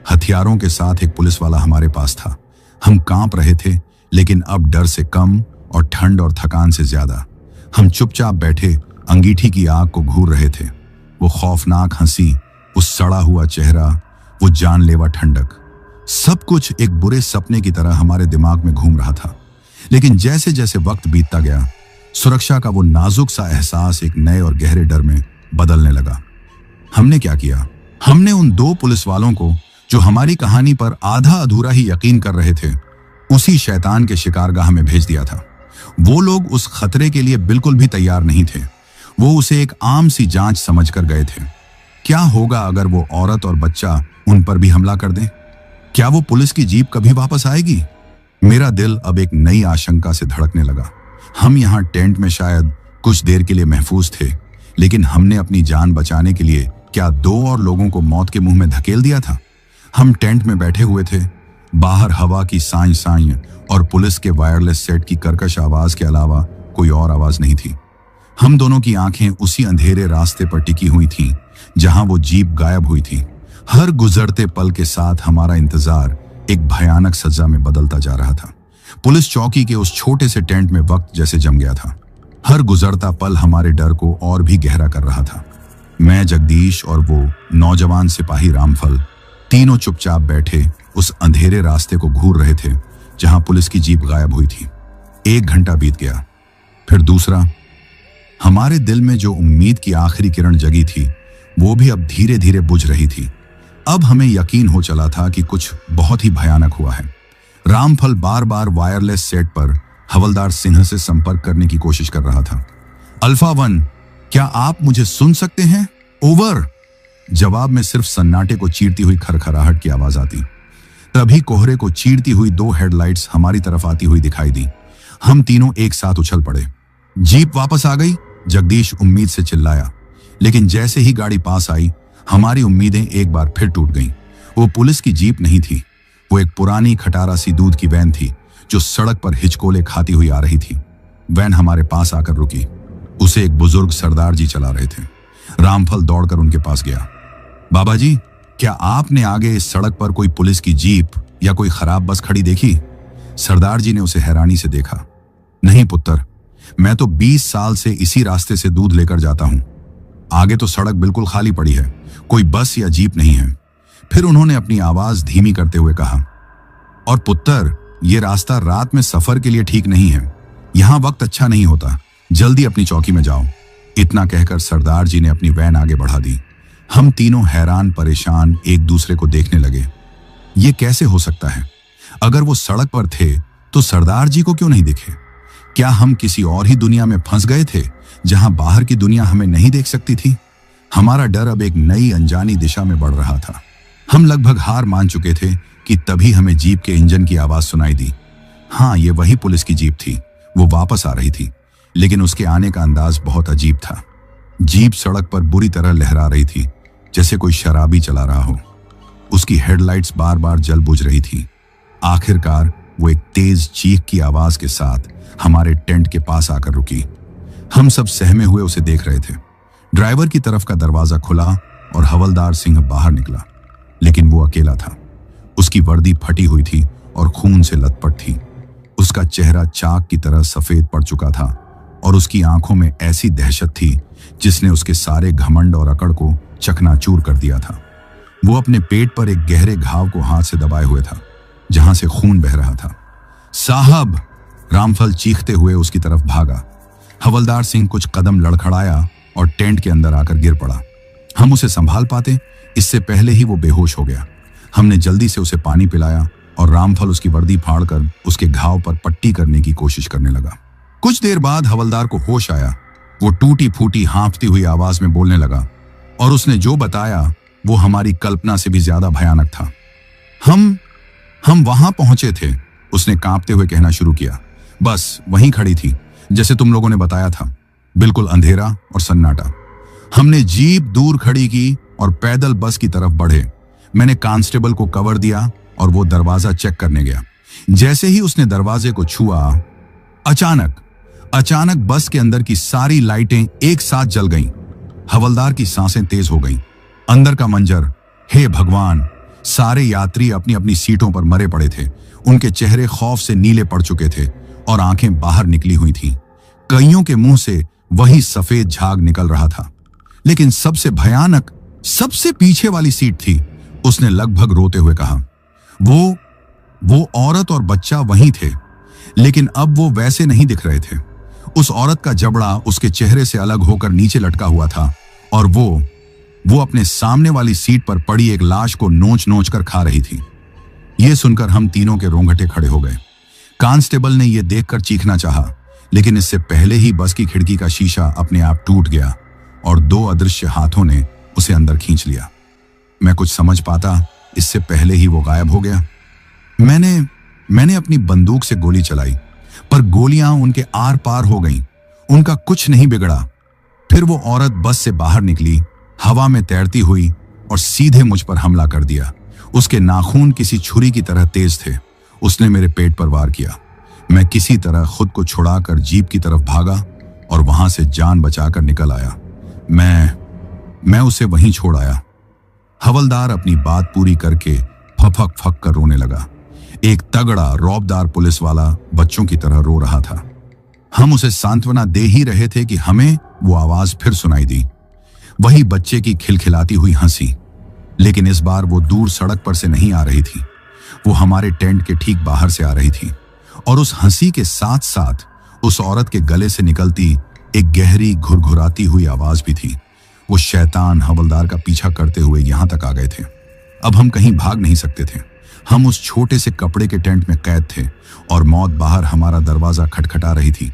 हथियारों के साथ एक पुलिस वाला हमारे पास था। हम कांप रहे थे, लेकिन अब डर से कम और ठंड और थकान से ज्यादा। हम चुपचाप बैठे अंगीठी की आग को घूर रहे थे। वो खौफनाक हंसी, वो सड़ा हुआ चेहरा, वो जानलेवा ठंडक, सब कुछ एक बुरे सपने की तरह हमारे दिमाग में घूम रहा था। लेकिन जैसे जैसे वक्त बीतता गया, सुरक्षा का वो नाजुक सा एहसास एक नए और गहरे डर में बदलने लगा। हमने क्या किया? हमने उन 2 पुलिस वालों को, जो हमारी कहानी पर आधा अधूरा ही यकीन कर रहे थे, उसी शैतान के शिकारगाह में भेज दिया था। वो लोग उस खतरे के लिए बिल्कुल भी तैयार नहीं थे। वो उसे एक आम सी जांच समझकर गए थे। क्या होगा अगर वो औरत और बच्चा उन पर भी हमला कर दें? क्या वो पुलिस की जीप कभी वापस आएगी? मेरा दिल अब एक नई आशंका से धड़कने लगा। हम यहाँ टेंट में शायद कुछ देर के लिए महफूज थे, लेकिन हमने अपनी जान बचाने के लिए क्या 2 और लोगों को मौत के मुंह में धकेल दिया था? हम टेंट में बैठे हुए थे। बाहर हवा की साई साई और पुलिस के वायरलेस सेट की कर्कश आवाज के अलावा कोई और आवाज नहीं थी। हम दोनों की आंखें उसी अंधेरे रास्ते पर टिकी हुई थीं, जहां वो जीप गायब हुई थी। हर गुजरते पल के साथ हमारा इंतजार एक भयानक सजा में बदलता जा रहा था। पुलिस चौकी के उस छोटे से टेंट में वक्त जैसे जम गया था। हर गुजरता पल हमारे डर को और भी गहरा कर रहा था। मैं, जगदीश और वो नौजवान सिपाही रामफल, तीनों चुपचाप बैठे उस अंधेरे रास्ते को घूर रहे थे जहां पुलिस की जीप गायब हुई थी। 1 घंटा बीत गया, फिर दूसरा। हमारे दिल में जो उम्मीद की आखिरी किरण जगी थी, वो भी अब धीरे धीरे बुझ रही थी। अब हमें यकीन हो चला था कि कुछ बहुत ही भयानक हुआ है। रामफल बार बार वायरलेस सेट पर हवलदार सिंह से संपर्क करने की कोशिश कर रहा था। अल्फा 1, क्या आप मुझे सुन सकते हैं? ओवर। जवाब में सिर्फ सन्नाटे को चीरती हुई खरखराहट की आवाज आती। तभी कोहरे को चीरती हुई 2 हेडलाइट्स हमारी तरफ आती हुई दिखाई दी। हम तीनों एक साथ उछल पड़े। जीप वापस आ गई, जगदीश उम्मीद से चिल्लाया। लेकिन जैसे ही गाड़ी पास आई, हमारी उम्मीदें एक बार फिर टूट गईं। वो पुलिस की जीप नहीं थी, वो एक पुरानी खटारा सी दूध की वैन थी, जो सड़क पर हिचकोले खाती हुई आ रही थी। वैन हमारे पास आकर रुकी। उसे एक बुजुर्ग सरदार जी चला रहे थे। रामफल दौड़कर उनके पास गया। बाबा जी, क्या आपने आगे इस सड़क पर कोई पुलिस की जीप या कोई खराब बस खड़ी देखी? सरदार जी ने उसे हैरानी से देखा। नहीं पुत्र, मैं तो 20 साल से इसी रास्ते से दूध लेकर जाता हूं। आगे तो सड़क बिल्कुल खाली पड़ी है, कोई बस या जीप नहीं है। फिर उन्होंने अपनी आवाज धीमी करते हुए कहा, और पुत्र, ये रास्ता रात में सफर के लिए ठीक नहीं है। यहां वक्त अच्छा नहीं होता, जल्दी अपनी चौकी में जाओ। इतना कहकर सरदार जी ने अपनी वैन आगे बढ़ा दी। हम तीनों हैरान परेशान एक दूसरे को देखने लगे। ये कैसे हो सकता है? अगर वो सड़क पर थे तो सरदार जी को क्यों नहीं दिखे? क्या हम किसी और ही दुनिया में फंस गए थे, जहां बाहर की दुनिया हमें नहीं देख सकती थी? हमारा डर अब एक नई अनजानी दिशा में बढ़ रहा था। हम लगभग हार मान चुके थे कि तभी हमें जीप के इंजन की आवाज सुनाई दी। हाँ, ये वही पुलिस की जीप थी। वो वापस आ रही थी, लेकिन उसके आने का अंदाज बहुत अजीब था। जीप सड़क पर बुरी तरह लहरा रही थी, जैसे कोई शराबी चला रहा हो। उसकी हेडलाइट्स बार बार जल बुझ रही थी। आखिरकार वो एक तेज चीख की आवाज के साथ हमारे टेंट के पास आकर रुकी। हम सब सहमे हुए उसे देख रहे थे। ड्राइवर की तरफ का दरवाजा खुला और हवलदार सिंह बाहर निकला, लेकिन वो अकेला था। उसकी वर्दी फटी हुई थी और खून से लथपथ थी। उसका चेहरा चाक की तरह सफेद पड़ चुका था और उसकी आंखों में ऐसी दहशत थी जिसने उसके सारे घमंड और अकड़ को चकनाचूर कर दिया था। वो अपने पेट पर एक गहरे घाव को हाथ से दबाए हुए था, जहां से खून बह रहा था। साहब! रामफल चीखते हुए उसकी तरफ भागा। हवलदार सिंह कुछ कदम लड़खड़ाया और टेंट के अंदर आकर गिर पड़ा। हम उसे संभाल पाते, इससे पहले ही वो बेहोश हो गया। हमने जल्दी से उसे पानी पिलाया और रामफल उसकी वर्दी फाड़कर उसके घाव पर पट्टी करने की कोशिश करने लगा। कुछ देर बाद हवलदार को होश आया। वो टूटी फूटी हाँफती हुई आवाज में बोलने लगा और उसने जो बताया वो हमारी कल्पना से भी ज्यादा भयानक था। हम वहां पहुंचे थे, उसने कांपते हुए कहना शुरू किया। बस वहीं खड़ी थी, जैसे तुम लोगों ने बताया था, बिल्कुल अंधेरा और सन्नाटा। हमने जीप दूर खड़ी की और पैदल बस की तरफ बढ़े। मैंने कांस्टेबल को कवर दिया और वो दरवाजा चेक करने गया। जैसे ही उसने दरवाजे को छुआ, अचानक बस के अंदर की सारी लाइटें एक साथ जल गईं। हवलदार की सांसें तेज हो गईं। अंदर का मंजर, हे भगवान! सारे यात्री अपनी अपनी सीटों पर मरे पड़े थे। उनके चेहरे खौफ से नीले पड़ चुके थे और आंखें बाहर निकली हुई थीं। कईयों के मुंह से वही सफेद झाग निकल रहा था। लेकिन सबसे भयानक, सबसे पीछे वाली सीट थी। उसने लगभग रोते हुए कहा, वो औरत और बच्चा वहीं थे, लेकिन अब वो वैसे नहीं दिख रहे थे। उस औरत का जबड़ा उसके चेहरे से अलग होकर नीचे लटका हुआ था और वो अपने सामने वाली सीट पर पड़ी एक लाश को नोच नोच कर खा रही थी। यह सुनकर हम तीनों के रोंगटे खड़े हो गए। कांस्टेबल ने यह देखकर चीखना चाहा, लेकिन इससे पहले ही बस की खिड़की का शीशा अपने आप टूट गया और दो अदृश्य हाथों ने उसे अंदर खींच लिया। मैं कुछ समझ पाता इससे पहले ही वो गायब हो गया। मैंने अपनी बंदूक से गोली चलाई, पर गोलियां उनके आर पार हो गईं। उनका कुछ नहीं बिगड़ा। फिर वो औरत बस से बाहर निकली, हवा में तैरती हुई, और सीधे मुझ पर हमला कर दिया। उसके नाखून किसी छुरी की तरह तेज थे। उसने मेरे पेट पर वार किया। मैं किसी तरह खुद को छुड़ाकर जीप की तरफ भागा और वहां से जान बचाकर निकल आया। मैं उसे वहीं छोड़ आया। हवलदार अपनी बात पूरी करके फफक फक कर रोने लगा। एक तगड़ा रौबदार पुलिस वाला बच्चों की तरह रो रहा था। हम उसे सांत्वना दे ही रहे थे कि हमें वो आवाज फिर सुनाई दी, वही बच्चे की खिलखिलाती हुई हंसी। लेकिन इस बार वो दूर सड़क पर से नहीं आ रही थी, वो हमारे टेंट के ठीक बाहर से आ रही थी। और उस हंसी के साथ साथ उस औरत के गले से निकलती एक गहरी घुरघुराती हुई आवाज भी थी। वो शैतान हवलदार का पीछा करते हुए यहां तक आ गए थे। अब हम कहीं भाग नहीं सकते थे। हम उस छोटे से कपड़े के टेंट में कैद थे और मौत बाहर हमारा दरवाजा खटखटा रही थी।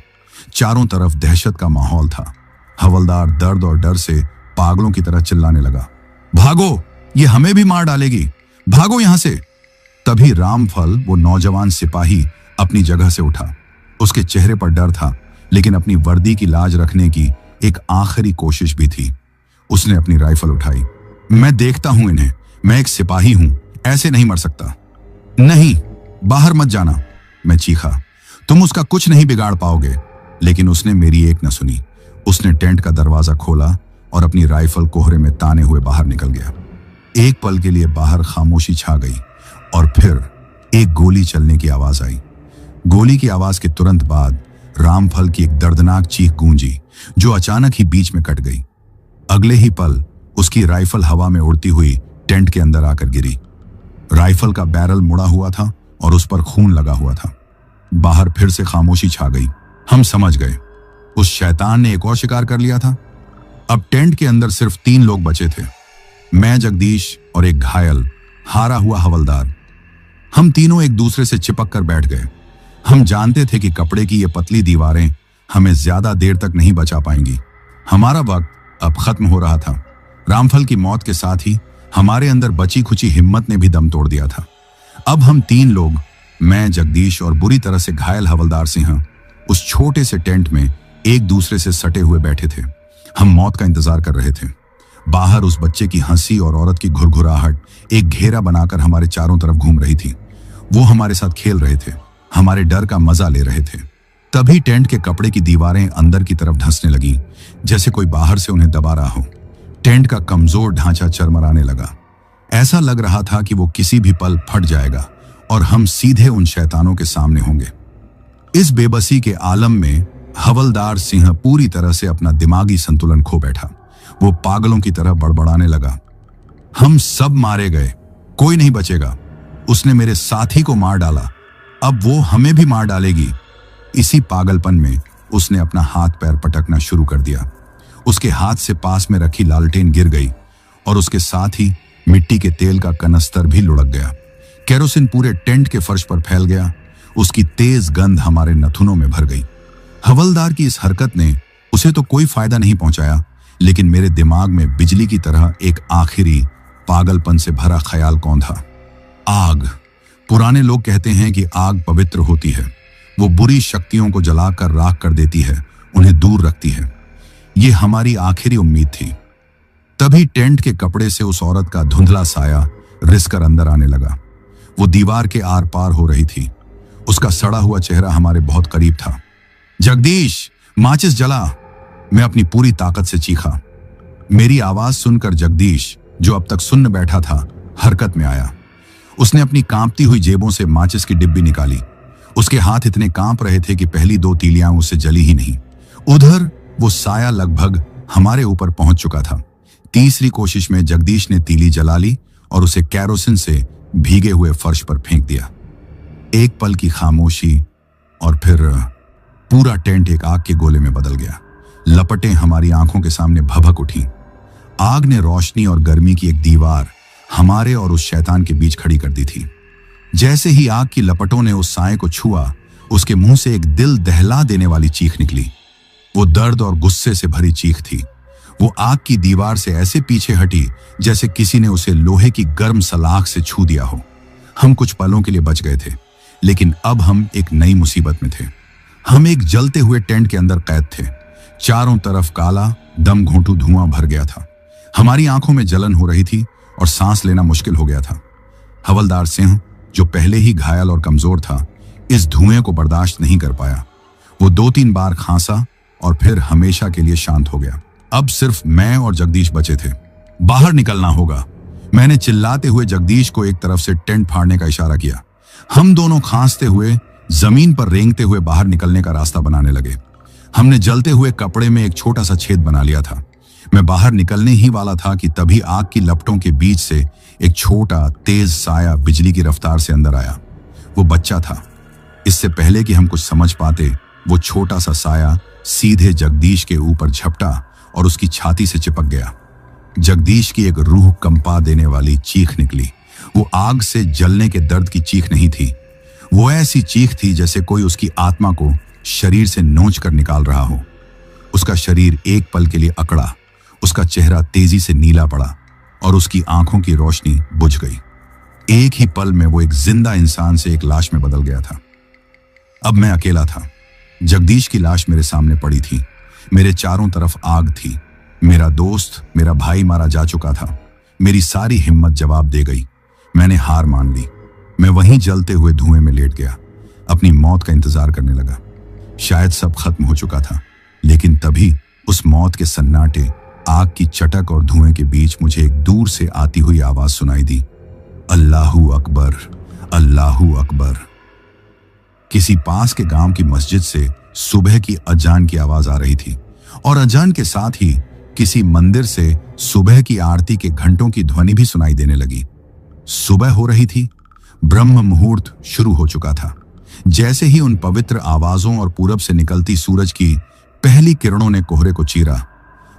चारों तरफ दहशत का माहौल था। हवलदार दर्द और डर से पागलों की तरह चिल्लाने लगा, भागो, ये हमें भी मार डालेगी, भागो यहां से। तभी रामफल, वो नौजवान सिपाही, अपनी जगह से उठा। उसके चेहरे पर डर था, लेकिन अपनी वर्दी की लाज रखने की एक आखिरी कोशिश भी थी। उसने अपनी राइफल उठाई। मैं देखता हूं इन्हें, मैं एक सिपाही हूं, ऐसे नहीं मर सकता। नहीं, बाहर मत जाना, मैं चीखा। तुम उसका कुछ नहीं बिगाड़ पाओगे। लेकिन उसने मेरी एक न सुनी। उसने टेंट का दरवाजा खोला और अपनी राइफल कोहरे में ताने हुए बाहर निकल गया। एक पल के लिए बाहर खामोशी छा गई और फिर एक गोली चलने की आवाज आई। गोली की आवाज के तुरंत बाद रामफल की एक दर्दनाक चीख गूंजी, जो अचानक ही बीच में कट गई। अगले ही पल उसकी राइफल हवा में उड़ती हुई टेंट के अंदर आकर गिरी। राइफल का बैरल मुड़ा हुआ था और उस पर खून लगा हुआ था। बाहर फिर से खामोशी छा गई। हम समझ गए, उस शैतान ने एक और शिकार कर लिया था। अब टेंट के अंदर सिर्फ 3 लोग बचे थे, मैं, जगदीश और एक घायल, हारा हुआ हवलदार। हम तीनों एक दूसरे से चिपक कर बैठ गए। हम जानते थे कि कपड़े की ये पतली दीवारें हमें ज्यादा देर तक नहीं बचा पाएंगी। हमारा वक्त अब खत्म हो रहा था। रामफल की मौत के साथ ही हमारे अंदर बची खुची हिम्मत ने भी दम तोड़ दिया था। अब हम 3 लोग, मैं, जगदीश और बुरी तरह से घायल हवलदार सिंह, उस छोटे से टेंट में एक दूसरे से सटे हुए बैठे थे। हम मौत का इंतजार कर रहे थे। बाहर उस बच्चे की हंसी और औरत की घुरघुराहट एक घेरा बनाकर हमारे चारों तरफ घूम रही थी। वो हमारे साथ खेल रहे थे, हमारे डर का मजा ले रहे थे। तभी टेंट के कपड़े की दीवारें अंदर की तरफ धंसने लगी, जैसे कोई बाहर से उन्हें दबा रहा हो। टेंट का कमजोर ढांचा चरमराने लगा। ऐसा लग रहा था कि वो किसी भी पल फट जाएगा और हम सीधे उन शैतानों के सामने होंगे। इस बेबसी के आलम में हवलदार सिंह पूरी तरह से अपना दिमागी संतुलन खो बैठा। वो पागलों की तरह बड़बड़ाने लगा, हम सब मारे गए, कोई नहीं बचेगा। उसने मेरे साथी को मार डाला, अब वो हमें भी मार डालेगी। इसी पागलपन में उसने अपना हाथ पैर पटकना शुरू कर दिया। उसके हाथ से पास में रखी लालटेन गिर गई और उसके साथ ही मिट्टी के तेल का कनस्तर भी लुढ़क गया। केरोसिन पूरे टेंट के फर्श पर फैल गया। उसकी तेज गंध हमारे नथुनों में भर गई। हवलदार की इस हरकत ने उसे तो कोई फायदा नहीं पहुंचाया, लेकिन मेरे दिमाग में बिजली की तरह एक आखिरी पागलपन से भरा ख्याल कौंधा। आग। पुराने लोग कहते हैं कि आग पवित्र होती है, वो बुरी शक्तियों को जलाकर राख कर देती है, उन्हें दूर रखती है। ये हमारी आखिरी उम्मीद थी। तभी टेंट के कपड़े से उस औरत का धुंधला साया रिसकर अंदर आने लगा। वो दीवार के आर पार हो रही थी। उसका सड़ा हुआ चेहरा हमारे बहुत करीब था। जगदीश, माचिस जला। मैं अपनी पूरी ताकत से चीखा। मेरी आवाज सुनकर जगदीश, जो अब तक सुन्न बैठा था, हरकत में आया। उसने अपनी कांपती हुई जेबों से माचिस की डिब्बी निकाली। उसके हाथ इतने कांप रहे थे कि पहली 2 तीलियां उससे जली ही नहीं। उधर वो साया लगभग हमारे ऊपर पहुंच चुका था। तीसरी कोशिश में जगदीश ने तीली जला ली और उसे कैरोसिन से भीगे हुए फर्श पर फेंक दिया। एक पल की खामोशी और फिर पूरा टेंट एक आग के गोले में बदल गया। लपटें हमारी आंखों के सामने भभक उठी। आग ने रोशनी और गर्मी की एक दीवार हमारे और उस शैतान के बीच खड़ी कर दी थी। जैसे ही आग की लपटों ने उस साए को छुआ, उसके मुंह से एक दिल दहला देने वाली चीख निकली। वो दर्द और गुस्से से भरी चीख थी। वो आग की दीवार से ऐसे पीछे हटी जैसे किसी ने उसे लोहे की गर्म सलाख से छू दिया हो। हम कुछ पलों के लिए बच गए थे, लेकिन अब हम एक नई मुसीबत में थे। हम एक जलते हुए टेंट के अंदर कैद थे। चारों तरफ काला दम घोंटू धुआं भर गया था। हमारी आंखों में जलन हो रही थी और सांस लेना मुश्किल हो गया था। हवलदार सिंह, जो पहले ही घायल और कमजोर था, इस धुएं को बर्दाश्त नहीं कर पाया। वो 2-3 बार खांसा और फिर हमेशा के लिए शांत हो गया। अब सिर्फ मैं और जगदीश बचे थे। बाहर निकलना होगा। मैंने चिल्लाते हुए जगदीश को एक तरफ से टेंट फाड़ने का इशारा किया। हम दोनों खांसते हुए जमीन पर रेंगते हुए बाहर निकलने का रास्ता बनाने लगे। हमने जलते हुए कपड़े में एक छोटा सा छेद बना लिया था। मैं बाहर निकलने ही वाला था कि तभी आग की लपटों के बीच से एक छोटा तेज साया बिजली की रफ्तार से अंदर आया। वो बच्चा था। इससे पहले कि हम कुछ समझ पाते, वो छोटा सा साया सीधे जगदीश के ऊपर झपटा और उसकी छाती से चिपक गया। जगदीश की एक रूह कंपा देने वाली चीख निकली। वो आग से जलने के दर्द की चीख नहीं थी। वो ऐसी चीख थी जैसे कोई उसकी आत्मा को शरीर से नोच कर निकाल रहा हो। उसका शरीर एक पल के लिए अकड़ा, उसका चेहरा तेजी से नीला पड़ा और उसकी आंखों की रोशनी बुझ गई। एक ही पल में वो एक जिंदा इंसान से एक लाश में बदल गया था। अब मैं अकेला था। जगदीश की लाश मेरे सामने पड़ी थी। मेरे चारों तरफ आग थी। मेरा दोस्त, मेरा भाई मारा जा चुका था। मेरी सारी हिम्मत जवाब दे गई। मैंने हार मान ली। मैं वहीं जलते हुए धुएं में लेट गया, अपनी मौत का इंतजार करने लगा। शायद सब खत्म हो चुका था, लेकिन तभी उस मौत के सन्नाटे, आग की चटक और धुएं के बीच मुझे एक दूर से आती हुई आवाज सुनाई दी, अल्लाहू अकबर, अल्लाहू अकबर। किसी पास के गांव की मस्जिद से सुबह की अजान की आवाज आ रही थी और अजान के साथ ही किसी मंदिर से सुबह की आरती के घंटों की ध्वनि भी सुनाई देने लगी। सुबह हो रही थी। ब्रह्म मुहूर्त शुरू हो चुका था। जैसे ही उन पवित्र आवाजों और पूरब से निकलती सूरज की पहली किरणों ने कोहरे को चीरा,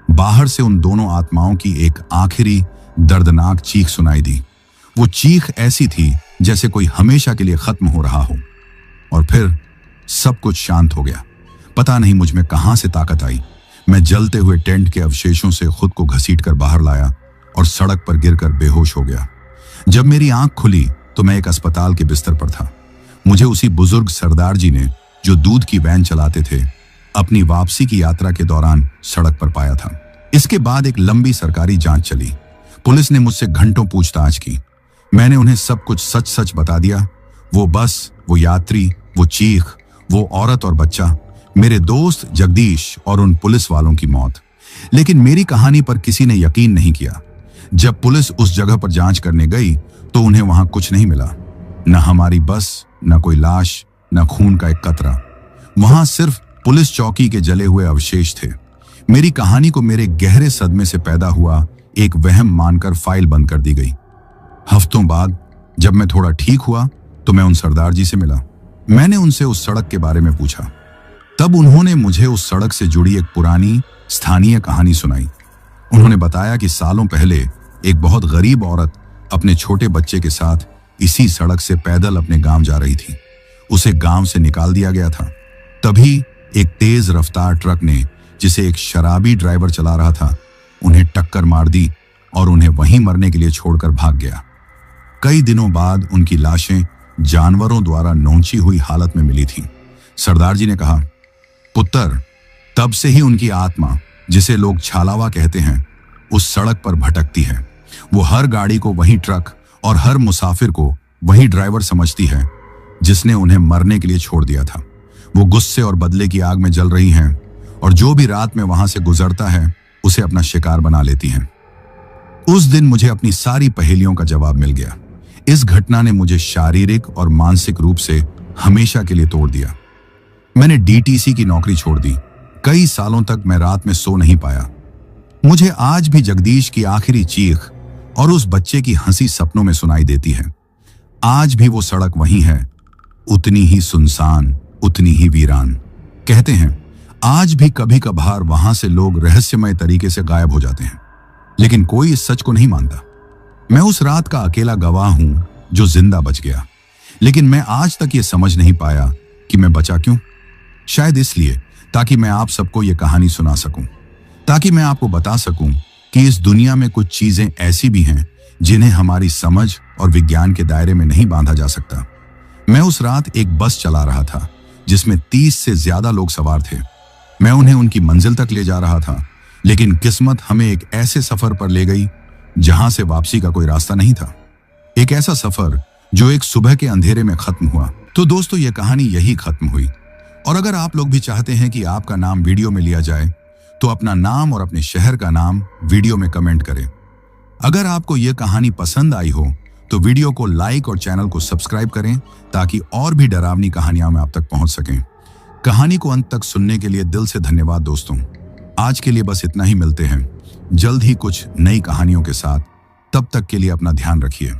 बाहर से उन दोनों आत्माओं की एक आखिरी दर्दनाक चीख सुनाई दी। वो चीख ऐसी थी जैसे कोई हमेशा के लिए खत्म हो रहा हो। और फिर सब कुछ शांत हो गया। पता नहीं मुझ में कहां से ताकत आई। मैं जलते हुए टेंट के अवशेषों से खुद को घसीटकर बाहर लाया और सड़क पर गिरकर बेहोश हो गया। जब मेरी आंख खुली तो मैं एक अस्पताल के बिस्तर पर था। मुझे उसी बुजुर्ग सरदार जी ने, जो दूध की वैन चलाते थे, अपनी वापसी की यात्रा के दौरान सड़क पर पाया था। इसके बाद एक लंबी सरकारी जांच चली। पुलिस ने मुझसे घंटों पूछताछ की। मैंने उन्हें सब कुछ सच सच बता दिया। वो बस, वो यात्री, वो चीख, वो औरत और बच्चा, मेरे दोस्त जगदीश और उन पुलिस वालों की मौत। लेकिन मेरी कहानी पर किसी ने यकीन नहीं किया। जब पुलिस उस जगह पर जांच करने गई तो उन्हें वहां कुछ नहीं मिला। न हमारी बस, न कोई लाश, न खून का एक कतरा। वहां सिर्फ पुलिस चौकी के जले हुए अवशेष थे। मेरी कहानी को मेरे गहरे सदमे से पैदा हुआ एक वहम मानकर फाइल बंद कर दी गई। हफ्तों बाद जब मैं थोड़ा ठीक हुआ तो मैं उन सरदार जी से मिला। मैंने उनसे उस सड़क के बारे में पूछा। तब उन्होंने मुझे उस सड़क से जुड़ी एक पुरानी स्थानीय कहानी सुनाई। उन्होंने बताया कि सालों पहले एक बहुत गरीब औरत अपने छोटे बच्चे के साथ इसी सड़क से पैदल अपने गांव जा रही थी। उसे गांव से निकाल दिया गया था। तभी एक तेज रफ्तार ट्रक ने, जिसे एक शराबी ड्राइवर चला रहा था, उन्हें टक्कर मार दी और उन्हें वहीं मरने के लिए छोड़कर भाग गया। कई दिनों बाद उनकी लाशें जानवरों द्वारा नोची हुई हालत में मिली थी। सरदार जी ने कहा, पुत्र, तब से ही उनकी आत्मा, जिसे लोग छालावा कहते हैं, उस सड़क पर भटकती है। वो हर गाड़ी को वही ट्रक और हर मुसाफिर को वही ड्राइवर समझती है जिसने उन्हें मरने के लिए छोड़ दिया था। वो गुस्से और बदले की आग में जल रही हैं और जो भी रात में वहां से गुजरता है उसे अपना शिकार बना लेती हैं। उस दिन मुझे अपनी सारी पहेलियों का जवाब मिल गया। इस घटना ने मुझे शारीरिक और मानसिक रूप से हमेशा के लिए तोड़ दिया। मैंने डीटीसी की नौकरी छोड़ दी। कई सालों तक मैं रात में सो नहीं पाया। मुझे आज भी जगदीश की आखिरी चीख और उस बच्चे की हंसी सपनों में सुनाई देती है। आज भी वो सड़क वही है, उतनी ही सुनसान, उतनी ही वीरान। कहते हैं आज भी कभी कभार वहां से लोग रहस्यमय तरीके से गायब हो जाते हैं, लेकिन कोई इस सच को नहीं मानता। मैं उस रात का अकेला गवाह हूं जो जिंदा बच गया, लेकिन मैं आज तक ये समझ नहीं पाया कि मैं बचा क्यों। शायद इसलिए ताकि मैं आप सबको ये कहानी सुना सकूं, ताकि मैं आपको बता सकूं कि इस दुनिया में कुछ चीजें ऐसी भी हैं जिन्हें हमारी समझ और विज्ञान के दायरे में नहीं बांधा जा सकता। मैं उस रात एक बस चला रहा था जिसमें 30 से ज्यादा लोग सवार थे। मैं उन्हें उनकी मंजिल तक ले जा रहा था, लेकिन किस्मत हमें एक ऐसे सफर पर ले गई जहां से वापसी का कोई रास्ता नहीं था। एक ऐसा सफर जो एक सुबह के अंधेरे में खत्म हुआ। तो दोस्तों, यह कहानी यही खत्म हुई। और अगर आप लोग भी चाहते हैं कि आपका नाम वीडियो में लिया जाए तो अपना नाम और अपने शहर का नाम वीडियो में कमेंट करें। अगर आपको यह कहानी पसंद आई हो तो वीडियो को लाइक और चैनल को सब्सक्राइब करें ताकि और भी डरावनी कहानियां में आप तक पहुंच सकें। कहानी को अंत तक सुनने के लिए दिल से धन्यवाद दोस्तों। आज के लिए बस इतना ही। मिलते हैं जल्द ही कुछ नई कहानियों के साथ। तब तक के लिए अपना ध्यान रखिए।